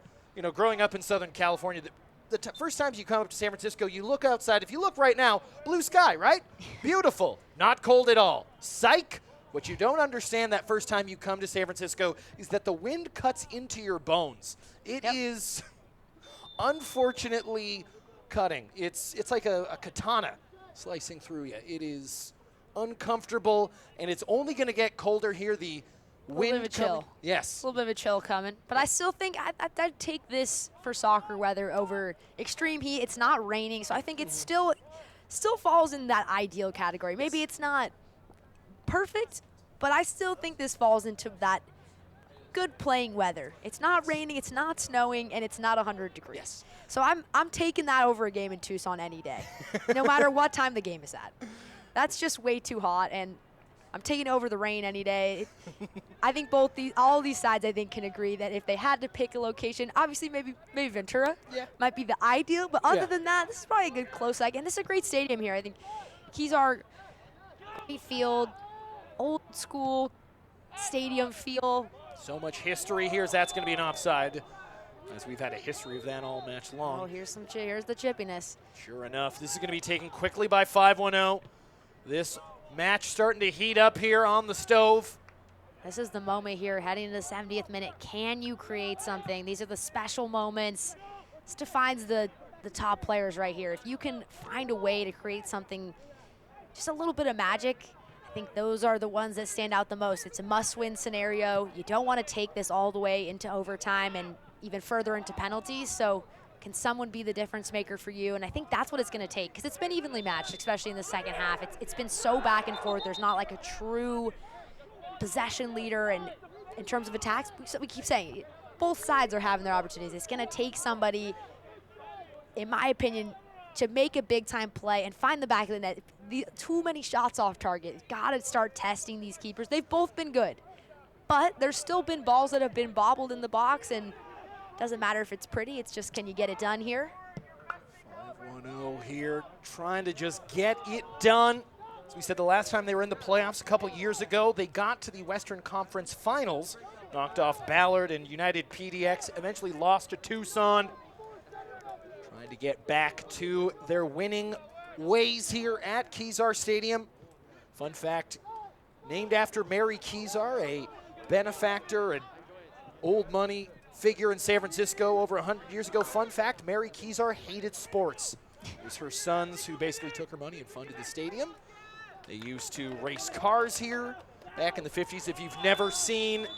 growing up in Southern California, the first times you come up to San Francisco, you look outside. If you look right now, blue sky, right? Beautiful. Not cold at all. Psych. What you don't understand that first time you come to San Francisco is that the wind cuts into your bones. It is unfortunately cutting. It's like a katana slicing through you. It is uncomfortable, and it's only going to get colder here. The wind bit of a chill. coming. Yes. A little bit of a chill coming. But I still think I'd take this for soccer weather over extreme heat. It's not raining, so I think it's still falls in that ideal category. Maybe it's not perfect, but I still think this falls into that good playing weather. It's not raining, it's not snowing, and it's not 100 degrees. Yes. So I'm taking that over a game in Tucson any day, no matter what time the game is at. That's just way too hot, and I'm taking over the rain any day. I think all these sides I think can agree that if they had to pick a location, obviously maybe Ventura might be the ideal, but other than that, this is probably a good close leg. And this is a great stadium here. I think Keysar, great field, old school stadium feel. So much history here as that's going to be an offside, as we've had a history of that all match long. Oh, here's the chippiness. Sure enough, this is going to be taken quickly by 5-1-0. This match starting to heat up here on the stove. This is the moment here, heading into the 70th minute. Can you create something? These are the special moments. This defines the top players right here. If you can find a way to create something, just a little bit of magic, I think those are the ones that stand out the most. It's a must-win scenario. You don't want to take this all the way into overtime and even further into penalties. So can someone be the difference maker for you? And I think that's what it's going to take, because it's been evenly matched, especially in the second half. It's been so back and forth. There's not like a true possession leader. And in terms of attacks, we keep saying both sides are having their opportunities. It's going to take somebody, in my opinion, to make a big-time play and find the back of the net. Too many shots off target. Got to start testing these keepers. They've both been good, but there's still been balls that have been bobbled in the box, and doesn't matter if it's pretty. It's just, can you get it done here? 5-1-0 here, trying to just get it done. As we said, the last time they were in the playoffs a couple years ago, they got to the Western Conference Finals, knocked off Ballard and United PDX, eventually lost to Tucson. To get back to their winning ways here at Keysar Stadium. Fun fact, named after Mary Keysar, a benefactor, an old money figure in San Francisco over 100 years ago. Fun fact, Mary Keysar hated sports. It was her sons who basically took her money and funded the stadium. They used to race cars here back in the 50s. If you've never seen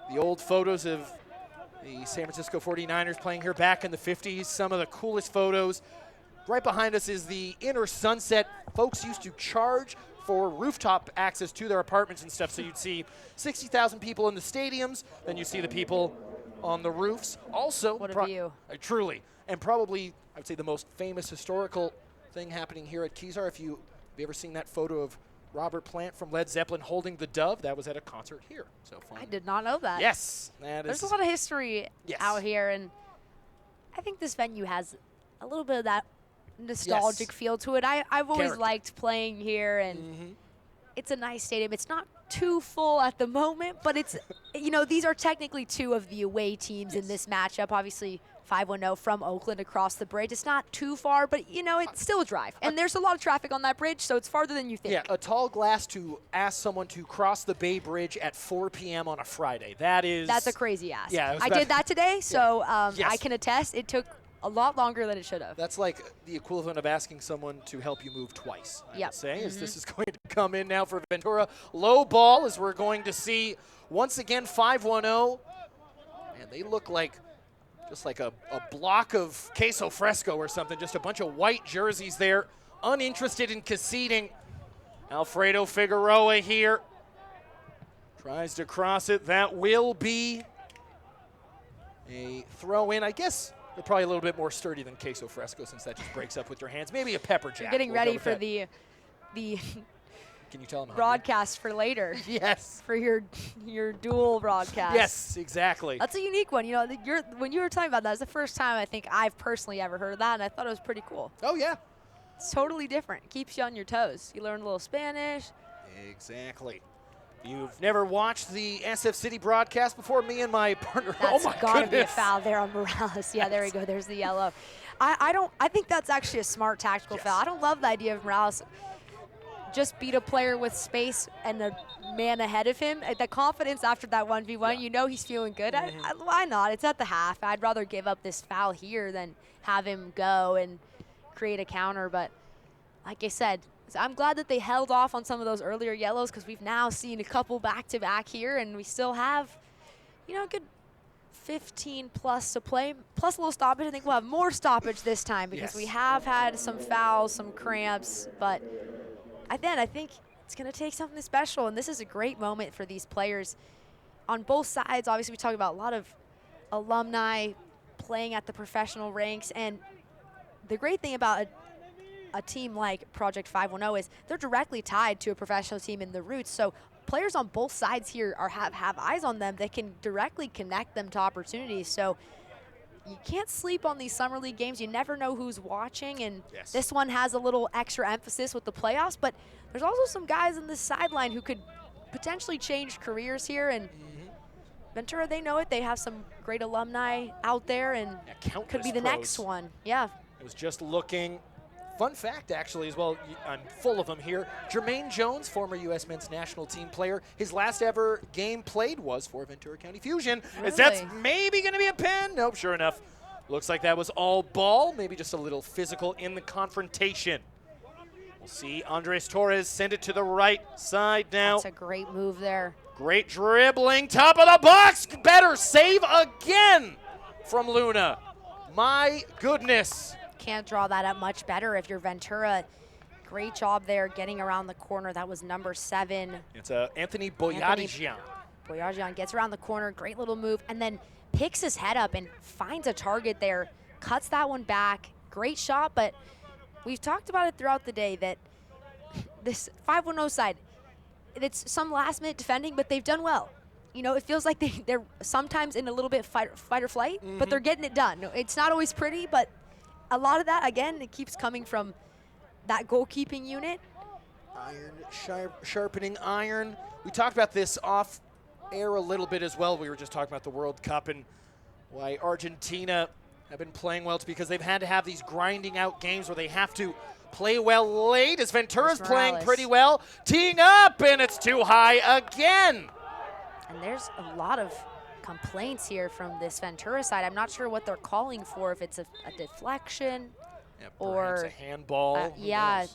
the old photos of the San Francisco 49ers playing here back in the 50s, some of the coolest photos. Right behind us is the inner sunset. Folks used to charge for rooftop access to their apartments and stuff, so you'd see 60,000 people in the stadiums, then you see the people on the roofs. Also, what a view. Truly, and probably, I would say, the most famous historical thing happening here at Keysar. Have you ever seen that photo of Robert Plant from Led Zeppelin holding the dove? That was at a concert here. So fun. I did not know that. Yes. There's a lot of history out here, and I think this venue has a little bit of that nostalgic feel to it. I've always liked playing here, and it's a nice stadium. It's not too full at the moment, but it's, these are technically two of the away teams in this matchup. Obviously, 5-1-0 from Oakland across the bridge. It's not too far, but, it's still a drive. And there's a lot of traffic on that bridge, so it's farther than you think. Yeah, a tall glass to ask someone to cross the Bay Bridge at 4 p.m. on a Friday. That's a crazy ask. Yeah, I did that today, so I can attest it took a lot longer than it should have. That's like the equivalent of asking someone to help you move twice, I would say, as this is going to come in now for Ventura. Low ball, as we're going to see once again 5-1-0. And they look like just like a block of queso fresco or something, just a bunch of white jerseys there, uninterested in conceding. Alfredo Figueroa here tries to cross it. That will be a throw in. I guess they're probably a little bit more sturdy than queso fresco, since that just breaks up with your hands. Maybe a pepper jack. You're getting ready for the Can you tell them broadcast for later? Yes. For your dual broadcast. Yes, exactly. That's a unique one. When you were talking about that, it's the first time I think I've personally ever heard of that, and I thought it was pretty cool. Oh, yeah. It's totally different. It keeps you on your toes. You learn a little Spanish. Exactly. You've never watched the SF City broadcast before? Me and my partner. That's oh my gotta goodness. be a foul there on Morales. Yeah, there we go. There's the yellow. I think that's actually a smart tactical foul. I don't love the idea of Morales just beat a player with space and a man ahead of him. The confidence after that 1v1, he's feeling good. Why not? It's at the half. I'd rather give up this foul here than have him go and create a counter. But like I said, So I'm glad that they held off on some of those earlier yellows because we've now seen a couple back-to-back here, and we still have, you know, a good 15 plus to play, plus a little stoppage. I think we'll have more stoppage this time because we have had some fouls, some cramps, but I think it's going to take something special, and this is a great moment for these players on both sides. Obviously, we talk about a lot of alumni playing at the professional ranks, and the great thing about a team like Project 510 is they're directly tied to a professional team in the roots. So players on both sides here have eyes on them that can directly connect them to opportunities. So you can't sleep on these summer league games. You never know who's watching, and this one has a little extra emphasis with the playoffs, but there's also some guys on the sideline who could potentially change careers here, and Ventura, they know it. They have some great alumni out there, and could be the next one. Yeah. I was just looking. Fun fact, actually, as well, I'm full of them here. Jermaine Jones, former U.S. men's national team player, his last ever game played was for Ventura County Fusion. Really? As that's maybe going to be a pin. Nope, sure enough. Looks like that was all ball, maybe just a little physical in the confrontation. We'll see Andres Torres send it to the right side now. That's a great move there. Great dribbling, top of the box. Better save again from Luna. My goodness. Can't draw that up much better if you're Ventura. Great job there getting around the corner. That was number 7. It's Anthony Boyadijian. Boyadijian gets around the corner, great little move, and then picks his head up and finds a target there, cuts that one back. Great shot, but we've talked about it throughout the day that this 510 side, it's some last-minute defending, but they've done well. You know, it feels like they're sometimes in a little bit fight or flight, but they're getting it done. It's not always pretty, but a lot of that, again, it keeps coming from that goalkeeping unit. Iron, sharpening iron. We talked about this off air a little bit as well. We were just talking about the World Cup and why Argentina have been playing well. It's because they've had to have these grinding out games where they have to play well late, as Ventura's playing pretty well. Teeing up, and it's too high again. And there's a lot of complaints here from this Ventura side. I'm not sure what they're calling for, if it's a deflection or a handball. Yeah.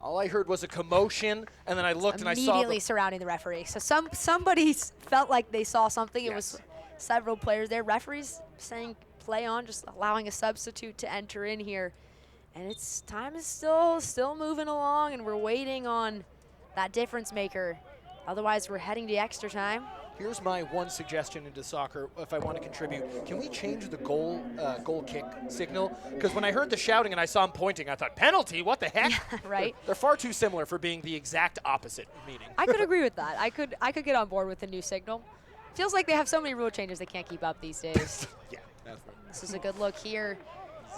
All I heard was a commotion, and then I looked and I saw immediately surrounding the referee. So somebody felt like they saw something. It was several players there. Referees saying play on, just allowing a substitute to enter in here. And it's time is still moving along, and we're waiting on that difference maker. Otherwise, we're heading to extra time. Here's my one suggestion into soccer if I want to contribute. Can we change the goal kick signal? Because when I heard the shouting and I saw him pointing, I thought, penalty? What the heck? Yeah, right. They're far too similar for being the exact opposite meaning. I could agree with that. I could get on board with the new signal. Feels like they have so many rule changes they can't keep up these days. Yeah, that's right. This is a good look here.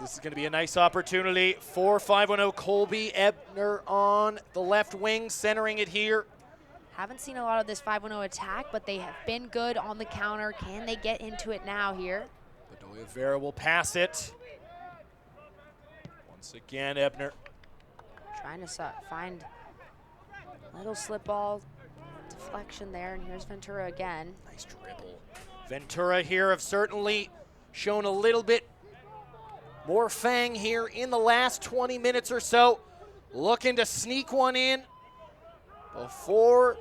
This is going to be a nice opportunity for 510. Colby Ebner on the left wing, centering it here. Haven't seen a lot of this 510 attack, but they have been good on the counter. Can they get into it now here? Bedoya Vera will pass it. Once again, Ebner. Trying to find a little slip ball deflection there, and here's Ventura again. Nice dribble. Ventura here have certainly shown a little bit more fang here in the last 20 minutes or so. Looking to sneak one in before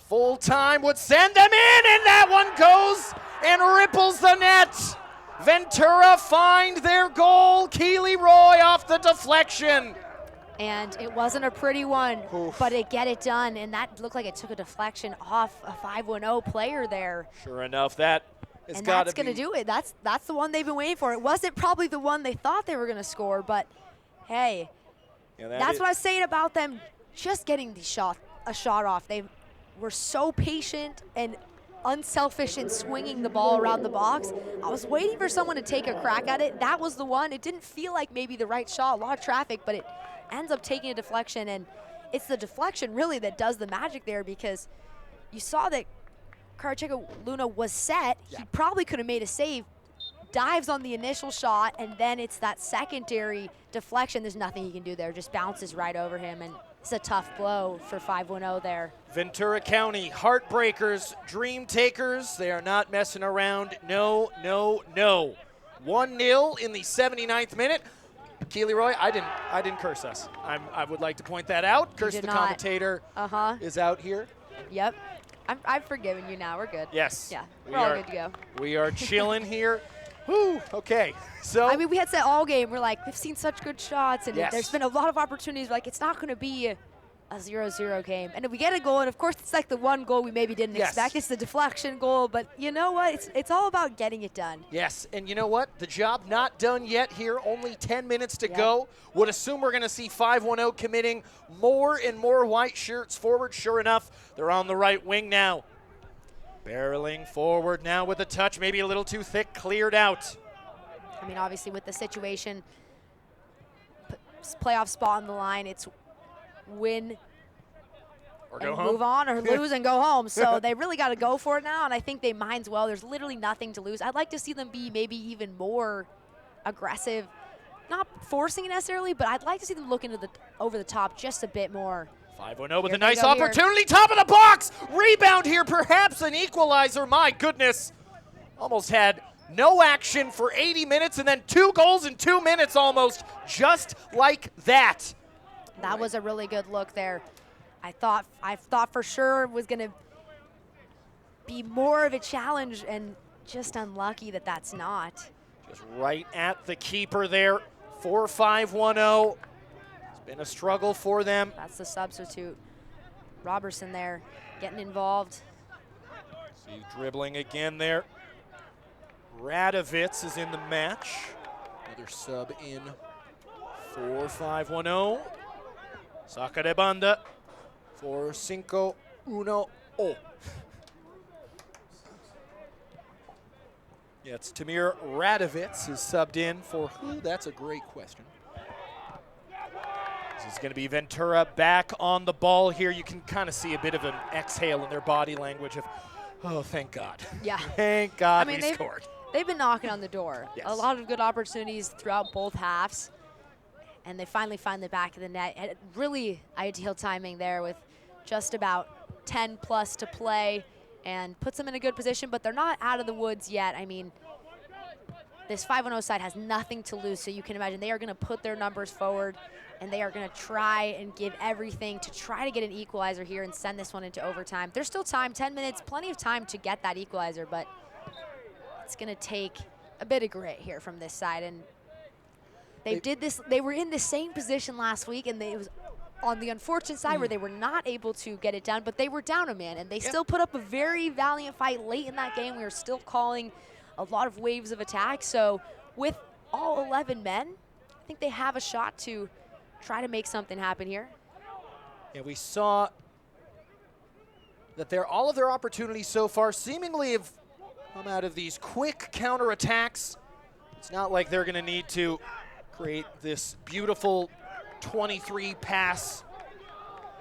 full time would send them in, and that one goes and ripples the net. Ventura find their goal. Keely Roy off the deflection. And it wasn't a pretty one, but it get it done, and that looked like it took a deflection off a 510 player there. Sure enough, that has and got that's to going to do it. That's the one they've been waiting for. It wasn't probably the one they thought they were going to score, but hey, that's what I was saying about them just getting a shot off. They were so patient and unselfish in swinging the ball around the box. I was waiting for someone to take a crack at it. That was the one. It didn't feel like maybe the right shot, a lot of traffic, but it ends up taking a deflection, and it's the deflection really that does the magic there, because you saw that Carcheco Luna was set. Yeah. He probably could have made a save, dives on the initial shot, and then it's that secondary deflection. There's nothing he can do there, just bounces right over him, and it's a tough blow for 510 there. Ventura County, heartbreakers, dream takers. They are not messing around. No, no, no. 1-0 in the 79th minute. Keely Roy, I didn't curse us. I would like to point that out. Curse the commentator is out here. Yep. I've forgiven you now. We're good. Yes. Yeah. We're all good to go. We are chilling here. Whew. Okay. So. I mean, we had said all game. We're like, we've seen such good shots, and yes. there's been a lot of opportunities. We're like, it's not going to be a 0-0 game. And if we get a goal, and of course, it's like the one goal we maybe didn't expect. It's the deflection goal. But you know what? It's all about getting it done. Yes. And you know what? The job not done yet here. Only 10 minutes to go. Would assume we're going to see 5-1-0 committing more and more white shirts forward. Sure enough, they're on the right wing now. Barreling forward now with a touch, maybe a little too thick, cleared out. I mean, obviously with the situation, playoff spot on the line, it's win or and go home. Move on, or lose and go home. So they really got to go for it now, and I think they might as well. There's literally nothing to lose. I'd like to see them be maybe even more aggressive, not forcing it necessarily, but I'd like to see them look into over the top just a bit more. 5-1-0 with a nice opportunity, top of the box, rebound here, perhaps an equalizer, my goodness. Almost had no action for 80 minutes and then 2 goals in 2 minutes almost, just like that. That was a really good look there. I thought for sure it was going to be more of a challenge, and just unlucky that that's not. Just right at the keeper there, 4-5-1-0. Been a struggle for them. That's the substitute. Robertson there getting involved. See dribbling again there. Radovitz is in the match. Another sub in 4-5-1-0. Saca de banda for 5-1-0. Yeah, it's Tamir Radovitz is subbed in for who? That's a great question. This is going to be Ventura back on the ball here. You can kind of see a bit of an exhale in their body language of, oh, thank God. Yeah. Thank God we they've, scored. They've been knocking on the door. Yes. A lot of good opportunities throughout both halves, and they finally find the back of the net. And really ideal timing there with just about 10 plus to play, and puts them in a good position, but they're not out of the woods yet. I mean, this 5-1-0 side has nothing to lose, so you can imagine they are going to put their numbers forward, and they are going to try and give everything to try to get an equalizer here and send this one into overtime. There's still time, 10 minutes, plenty of time to get that equalizer, but it's going to take a bit of grit here from this side. And they were in the same position last week, and it was on the unfortunate side where they were not able to get it done, but they were down a man, and they still put up a very valiant fight late in that game. We were still calling a lot of waves of attack. So with all 11 men, I think they have a shot to try to make something happen here. Yeah, we saw that all of their opportunities so far seemingly have come out of these quick counterattacks. It's not like they're going to need to create this beautiful 23-pass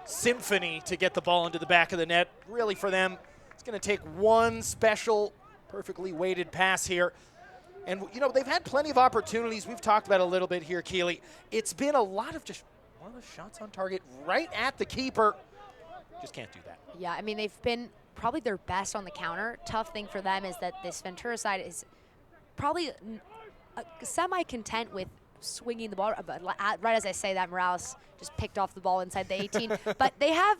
symphony to get the ball into the back of the net. Really, for them, it's going to take one special, perfectly weighted pass here. And, you know, they've had plenty of opportunities. We've talked about it a little bit here, Keely. It's been a lot of just one of the shots on target right at the keeper. Just can't do that. Yeah, I mean, they've been probably their best on the counter. Tough thing for them is that this Ventura side is probably semi-content with swinging the ball. But right as I say that, Morales just picked off the ball inside the 18. But they have,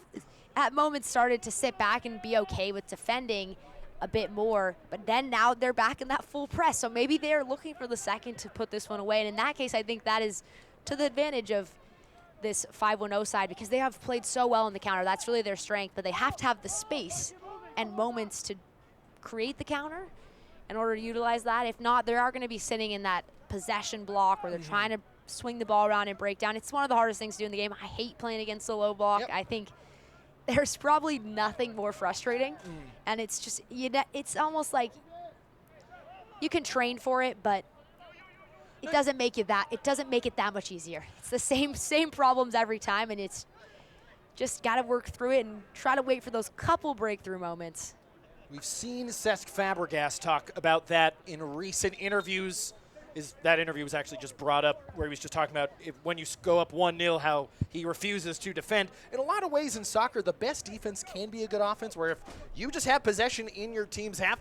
at moments, started to sit back and be okay with defending a bit more, but then now they're back in that full press. So maybe they're looking for the second to put this one away. And in that case, I think that is to the advantage of this 5-1-0 side, because they have played so well in the counter. That's really their strength, but they have to have the space and moments to create the counter in order to utilize that. If not, they are going to be sitting in that possession block where they're trying to swing the ball around and break down. It's one of the hardest things to do in the game. I hate playing against the low block. I think there's probably nothing more frustrating, and it's just, it's almost like you can train for it, but it doesn't make it that much easier. It's the same problems every time, and it's just got to work through it and try to wait for those couple breakthrough moments. We've seen Cesc Fabregas talk about that in recent interviews. That interview was actually just brought up where he was just talking about when you go up 1-0, how he refuses to defend. In a lot of ways in soccer, the best defense can be a good offense, where if you just have possession in your team's half,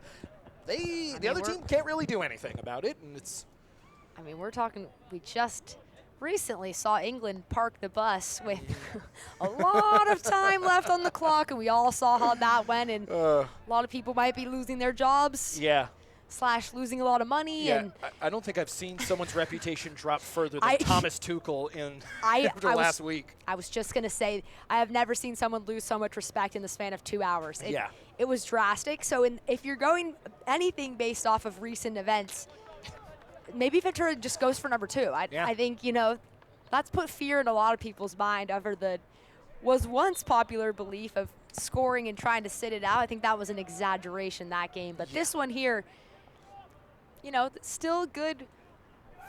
the other team can't really do anything about it. And it's, I mean, we're talking, we just recently saw England park the bus with a lot of time left on the clock, and we all saw how that went, and a lot of people might be losing their jobs. Yeah. / losing a lot of money. Yeah, and I don't think I've seen someone's reputation drop further than Thomas Tuchel after last week. I was just going to say, I have never seen someone lose so much respect in the span of 2 hours. It was drastic. So if you're going anything based off of recent events, maybe Ventura just goes for number 2. I think, that's put fear in a lot of people's mind over the was once popular belief of scoring and trying to sit it out. I think that was an exaggeration, that game. But this one here, still good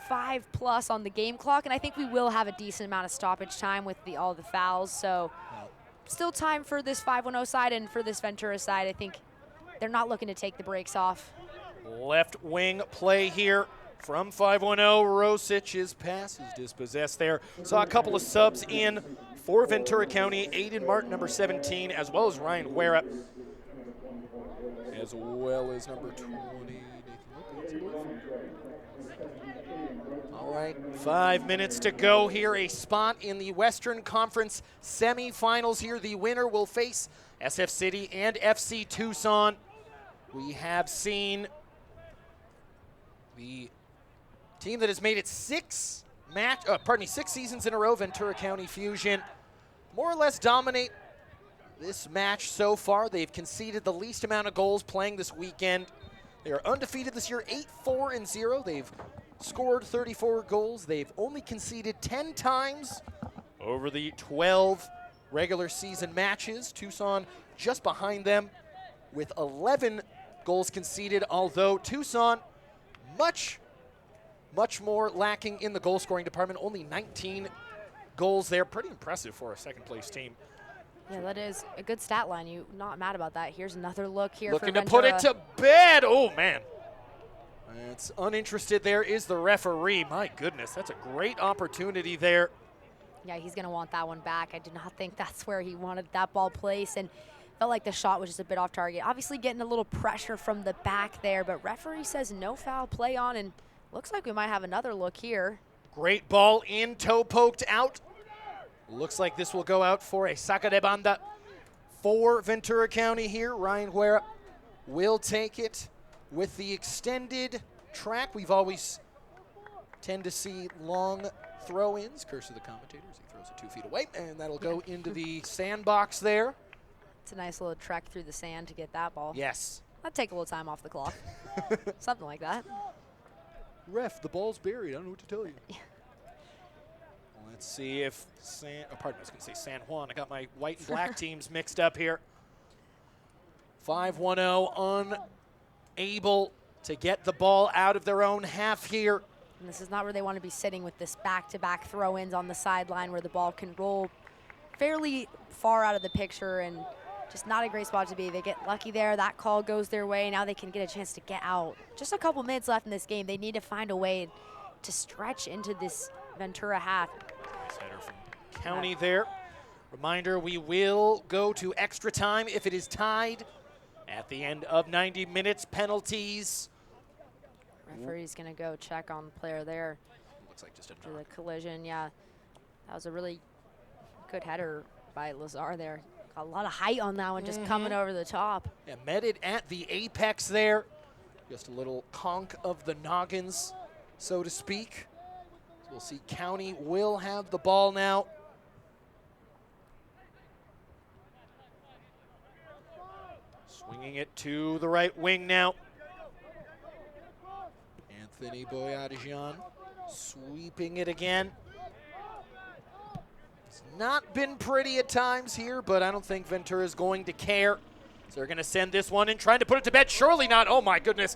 5+ on the game clock, and I think we will have a decent amount of stoppage time with all the fouls. So still time for this 5-1-0 side, and for this Ventura side, I think they're not looking to take the brakes off. Left wing play here from 5-1-0. Rosic's pass is dispossessed there. Saw a couple of subs in for Ventura County. Aiden Martin, number 17, as well as Ryan Huera, as well as number 20. All right, 5 minutes to go here. A spot in the Western Conference semifinals here. The winner will face SF City and FC Tucson. We have seen the team that has made it 6 seasons in a row, Ventura County Fusion, more or less dominate this match so far. They've conceded the least amount of goals playing this weekend. They are undefeated this year, 8-4-0. They've scored 34 goals. They've only conceded 10 times over the 12 regular season matches. Tucson just behind them with 11 goals conceded, although Tucson much more lacking in the goal scoring department. Only 19 goals there. Pretty impressive for a second place team. Yeah, that is a good stat line. You're not mad about that. Here's another look here Looking for to put Ventura. it to bed. Oh, man. It's uninterested there is the referee. My goodness, that's a great opportunity there. Yeah, he's going to want that one back. I do not think that's where he wanted that ball placed, and felt like the shot was just a bit off target. Obviously getting a little pressure from the back there, but referee says no foul play on, and looks like we might have another look here. Great ball in, toe poked out. Looks like this will go out for a saca de banda for Ventura County here. Ryan Huera will take it with the extended track. We've always tend to see long throw-ins. Curse of the commentators. He throws it 2 feet away, and that'll go into the sandbox there. It's a nice little trek through the sand to get that ball. Yes. That'd take a little time off the clock. Something like that. Ref, the ball's buried. I don't know what to tell you. Let's see if I was going to say San Juan. I got my white and black teams mixed up here. 5-1-0, unable to get the ball out of their own half here. And this is not where they want to be sitting with this back-to-back throw-ins on the sideline where the ball can roll fairly far out of the picture, and just not a great spot to be. They get lucky there. That call goes their way. Now they can get a chance to get out. Just a couple minutes left in this game. They need to find a way to stretch into this Ventura half. Nice header from County there. Reminder, we will go to extra time if it is tied at the end of 90 minutes. Penalties. Referee's going to go check on the player there. Looks like just a for the collision. Yeah, that was a really good header by Lazar there. Got a lot of height on that one, just coming over the top. Yeah, met it at the apex there. Just a little conk of the noggins, so to speak. So we'll see County will have the ball now. Swinging it to the right wing now. Anthony Boyadjian sweeping it again. It's not been pretty at times here, but I don't think Ventura is going to care. So they're going to send this one in, trying to put it to bed. Surely not. Oh, my goodness.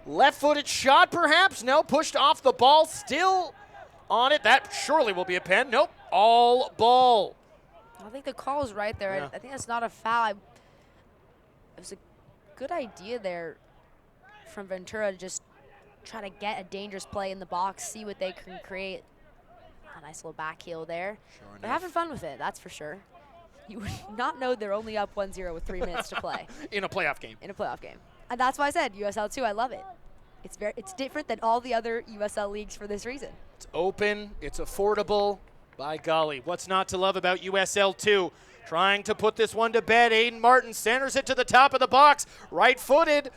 Left-footed shot, perhaps? No, pushed off the ball. Still on it. That surely will be a pen. Nope. All ball. I think the call is right there. Yeah. I think that's not a foul. It was a good idea there from Ventura to just try to get a dangerous play in the box, see what they can create. A nice little back heel there. Sure they're having fun with it, that's for sure. You would not know they're only up 1-0 with 3 minutes to play. In a playoff game. In a playoff game. And that's why I said USL 2, I love it. It's different than all the other USL leagues for this reason. It's open, it's affordable. By golly, what's not to love about USL 2? Trying to put this one to bed. Aiden Martin centers it to the top of the box. Right-footed.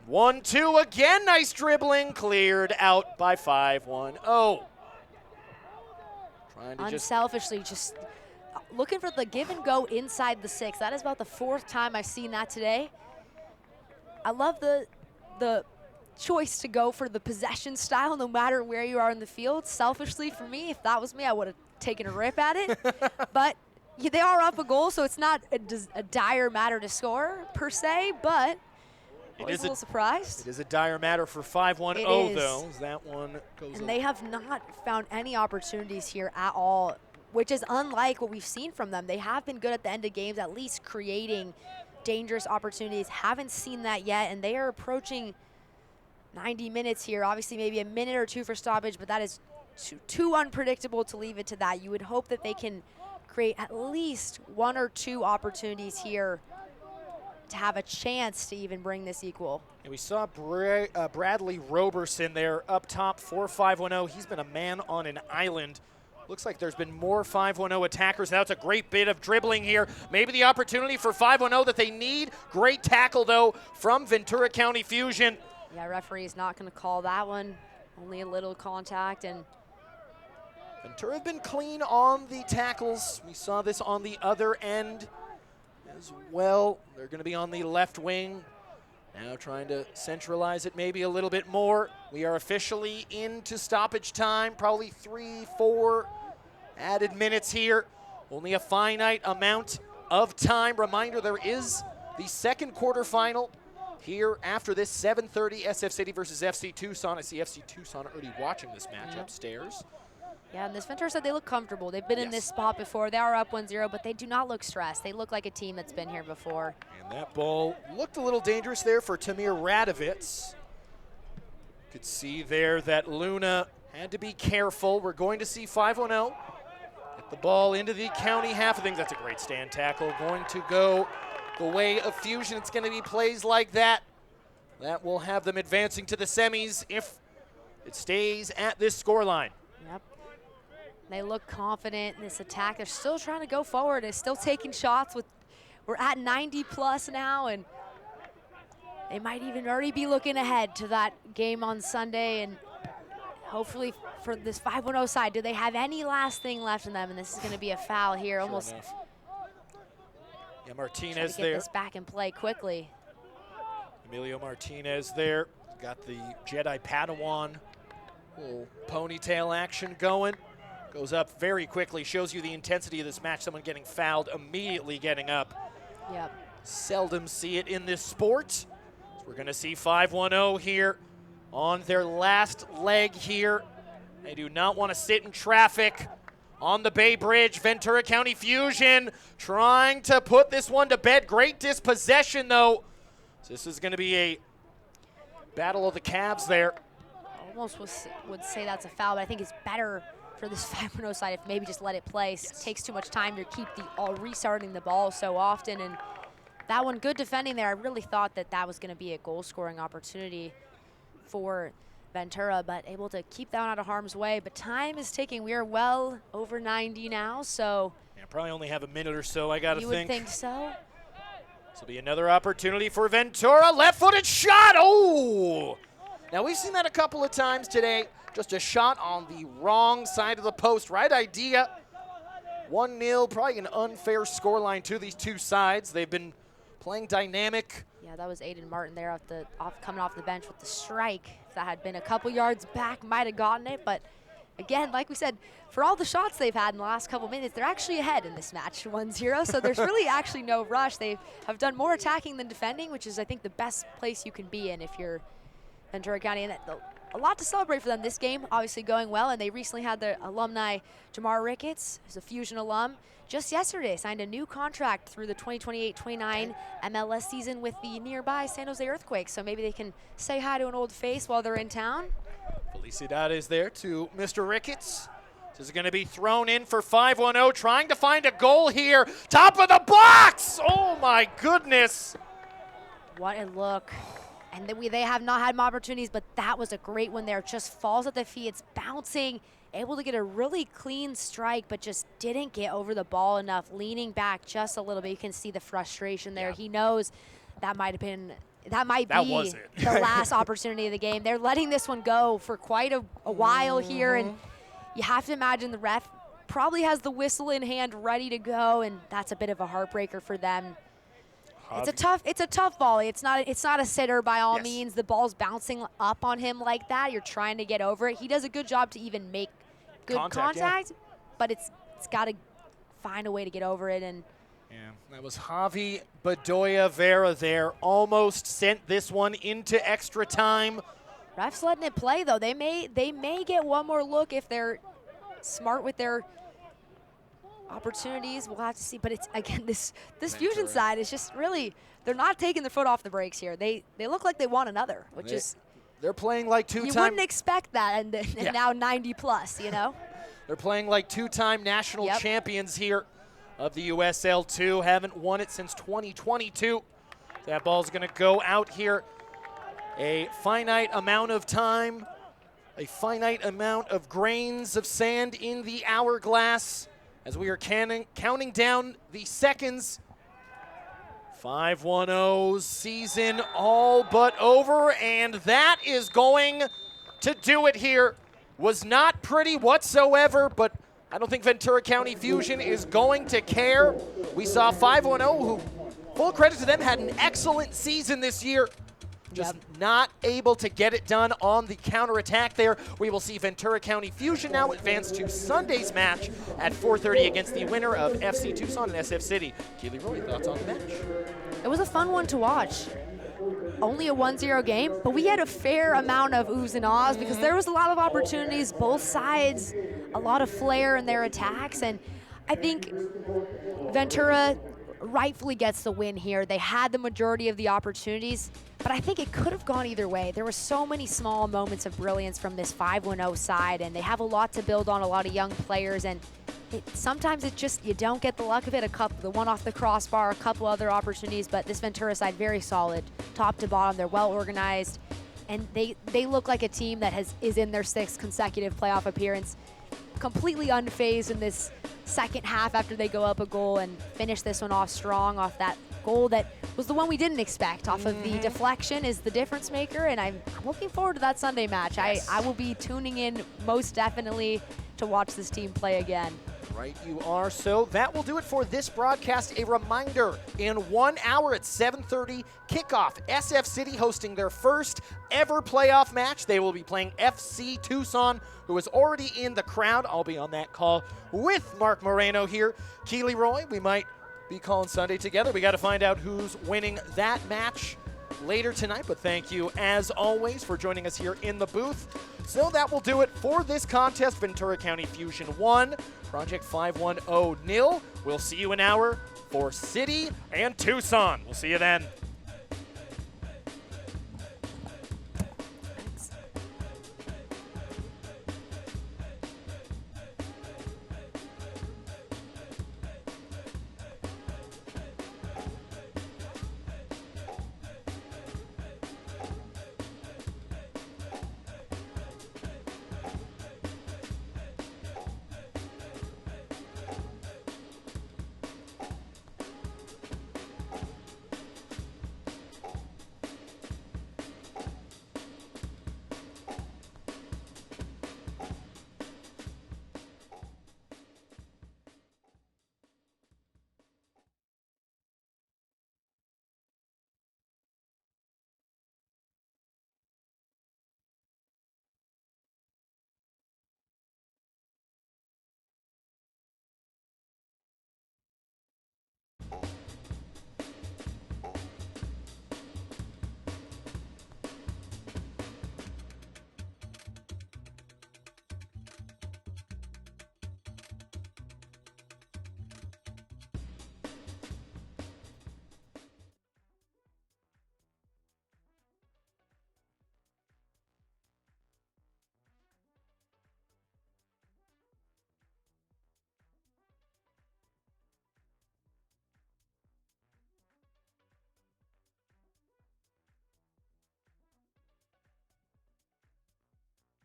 1-2 again. Nice dribbling. Cleared out by 5-1-0. Trying to unselfishly just looking for the give and go inside the 6. That is about the 4th time I've seen that today. I love the choice to go for the possession style no matter where you are in the field. Selfishly for me, if that was me, I would have taken a rip at it. But they are up a goal, so it's not a dire matter to score per se, but I was a little surprised. It is a dire matter for 5-1-0 though, as that one goes. And they have not found any opportunities here at all, which is unlike what we've seen from them. They have been good at the end of games, at least creating dangerous opportunities. Haven't seen that yet, and they are approaching 90 minutes here. Obviously, maybe a minute or two for stoppage, but that is too unpredictable to leave it to that. You would hope that they can create at least 1 or 2 opportunities here to have a chance to even bring this equal. And we saw Bradley Roberson there up top for 5-1-0. He's been a man on an island. Looks like there's been more 5-1-0 attackers. Now it's a great bit of dribbling here. Maybe the opportunity for 5-1-0 that they need. Great tackle, though, from Ventura County Fusion. Yeah, referee is not going to call that one. Only a little contact. And Ventura have been clean on the tackles. We saw this on the other end as well. They're going to be on the left wing. Now trying to centralize it maybe a little bit more. We are officially into stoppage time. Probably 3-4 added minutes here. Only a finite amount of time. Reminder, there is the second quarterfinal here after this, 7:30 SF City versus FC Tucson. I see FC Tucson already watching this match upstairs. Yeah, and this Ventura said they look comfortable. They've been in this spot before. They are up 1-0, but they do not look stressed. They look like a team that's been here before. And that ball looked a little dangerous there for Tamir Radovitz. Could see there that Luna had to be careful. We're going to see 5-1-0. Get the ball into the county half of things. That's a great stand tackle. Going to go the way of Fusion. It's going to be plays like that that will have them advancing to the semis if it stays at this scoreline. Yep. They look confident in this attack. They're still trying to go forward. They're still taking shots. We're at 90 plus now, and they might even already be looking ahead to that game on Sunday. And hopefully for this 5-1-0 side, do they have any last thing left in them? And this is going to be a foul here. Sure almost. Enough. Yeah, Martinez get there. This back in play quickly. Emilio Martinez there. Got the Jedi Padawan little ponytail action going. Goes up very quickly. Shows you the intensity of this match. Someone getting fouled, immediately getting up. Yep. Seldom see it in this sport. So we're going to see 5-1-0 here on their last leg here. They do not want to sit in traffic on the Bay Bridge. Ventura County Fusion trying to put this one to bed. Great dispossession, though. So this is going to be a battle of the calves there. Almost would say that's a foul, but I think it's better for this 5-0 side if maybe just let it play. It takes too much time to keep restarting the ball so often. And that one, good defending there. I really thought that was going to be a goal-scoring opportunity for Ventura, but able to keep that one out of harm's way. But time is ticking. We are well over 90 now, so. Yeah, probably only have a minute or so, I got to think. You would think so. This will be another opportunity for Ventura. Left-footed shot. Oh! Now, we've seen that a couple of times today. Just a shot on the wrong side of the post. Right idea. 1-0, probably an unfair scoreline to these two sides. They've been playing dynamic. Yeah, that was Aiden Martin there coming off the bench with the strike. If that had been a couple yards back, might have gotten it. But again, like we said, for all the shots they've had in the last couple minutes, they're actually ahead in this match, 1-0. So there's really actually no rush. They have done more attacking than defending, which is, I think, the best place you can be in if you're Ventura County. And a lot to celebrate for them. This game obviously going well, and they recently had their alumni, Jamar Ricketts, who's a Fusion alum, just yesterday signed a new contract through the 2028-29 MLS season with the nearby San Jose Earthquakes. So maybe they can say hi to an old face while they're in town. Felicidades there to Mr. Ricketts. This is going to be thrown in for 5-1-0, trying to find a goal here. Top of the box! Oh my goodness! What a look. And they have not had more opportunities, but that was a great one there. Just falls at the feet. It's bouncing able to get a really clean strike, but just didn't get over the ball enough, leaning back just a little bit. You can see the frustration there. Yeah. He knows that might be was it. the last opportunity of the game. They're letting this one go for quite a while here, and you have to imagine the ref probably has the whistle in hand ready to go, and that's a bit of a heartbreaker for them. It's a tough volley. It's not a sitter by all means. The ball's bouncing up on him like that. You're trying to get over it. He does a good job to even make good contact, but it's got to find a way to get over it. And yeah, that was Javi Bedoya Vera there. Almost sent this one into extra time. Refs letting it play though. They may get one more look if they're smart with their opportunities. We'll have to see, but it's again this Fusion side is just really, they're not taking their foot off the brakes here. They look like they want another, which they're playing like you wouldn't expect that, and now 90 plus, you know. They're playing like two-time national champions here of the USL 2. Haven't won it since 2022. That ball's going to go out here. A finite amount of time, a finite amount of grains of sand in the hourglass as we are counting down the seconds. 5-1-0 season all but over, and that is going to do it here. Was not pretty whatsoever, but I don't think Ventura County Fusion is going to care. We saw 5-1-0, who, full credit to them, had an excellent season this year. Just not able to get it done on the counterattack there. We will see Ventura County Fusion now advance to Sunday's match at 4:30 against the winner of FC Tucson and SF City. Keely Roy, thoughts on the match? It was a fun one to watch. Only a 1-0 game, but we had a fair amount of oohs and ahs because there was a lot of opportunities, both sides, a lot of flair in their attacks, and I think Ventura rightfully gets the win here. They had the majority of the opportunities, but I think it could have gone either way. There were so many small moments of brilliance from this 5-1-0 side, and they have a lot to build on, a lot of young players, and sometimes it just, you don't get the luck of it. The one off the crossbar, a couple other opportunities, but this Ventura side, very solid, top to bottom. They're well organized, and they look like a team that is in their 6th consecutive playoff appearance, completely unfazed in this second half after they go up a goal and finish this one off strong off that goal that was the one we didn't expect off of the deflection is the difference maker, and I'm looking forward to that Sunday match. Yes. I will be tuning in most definitely to watch this team play again. Right you are. So that will do it for this broadcast. A reminder, in 1 hour at 7:30 kickoff, SF City hosting their first ever playoff match. They will be playing FC Tucson, who is already in the crowd. I'll be on that call with Mark Moreno here. Keely Roy, we might be calling Sunday together. We got to find out who's winning that match later tonight, but thank you as always for joining us here in the booth. So that will do it for this contest. Ventura County Fusion 1, Project 510 0. We'll see you in an hour for City and Tucson. We'll see you then.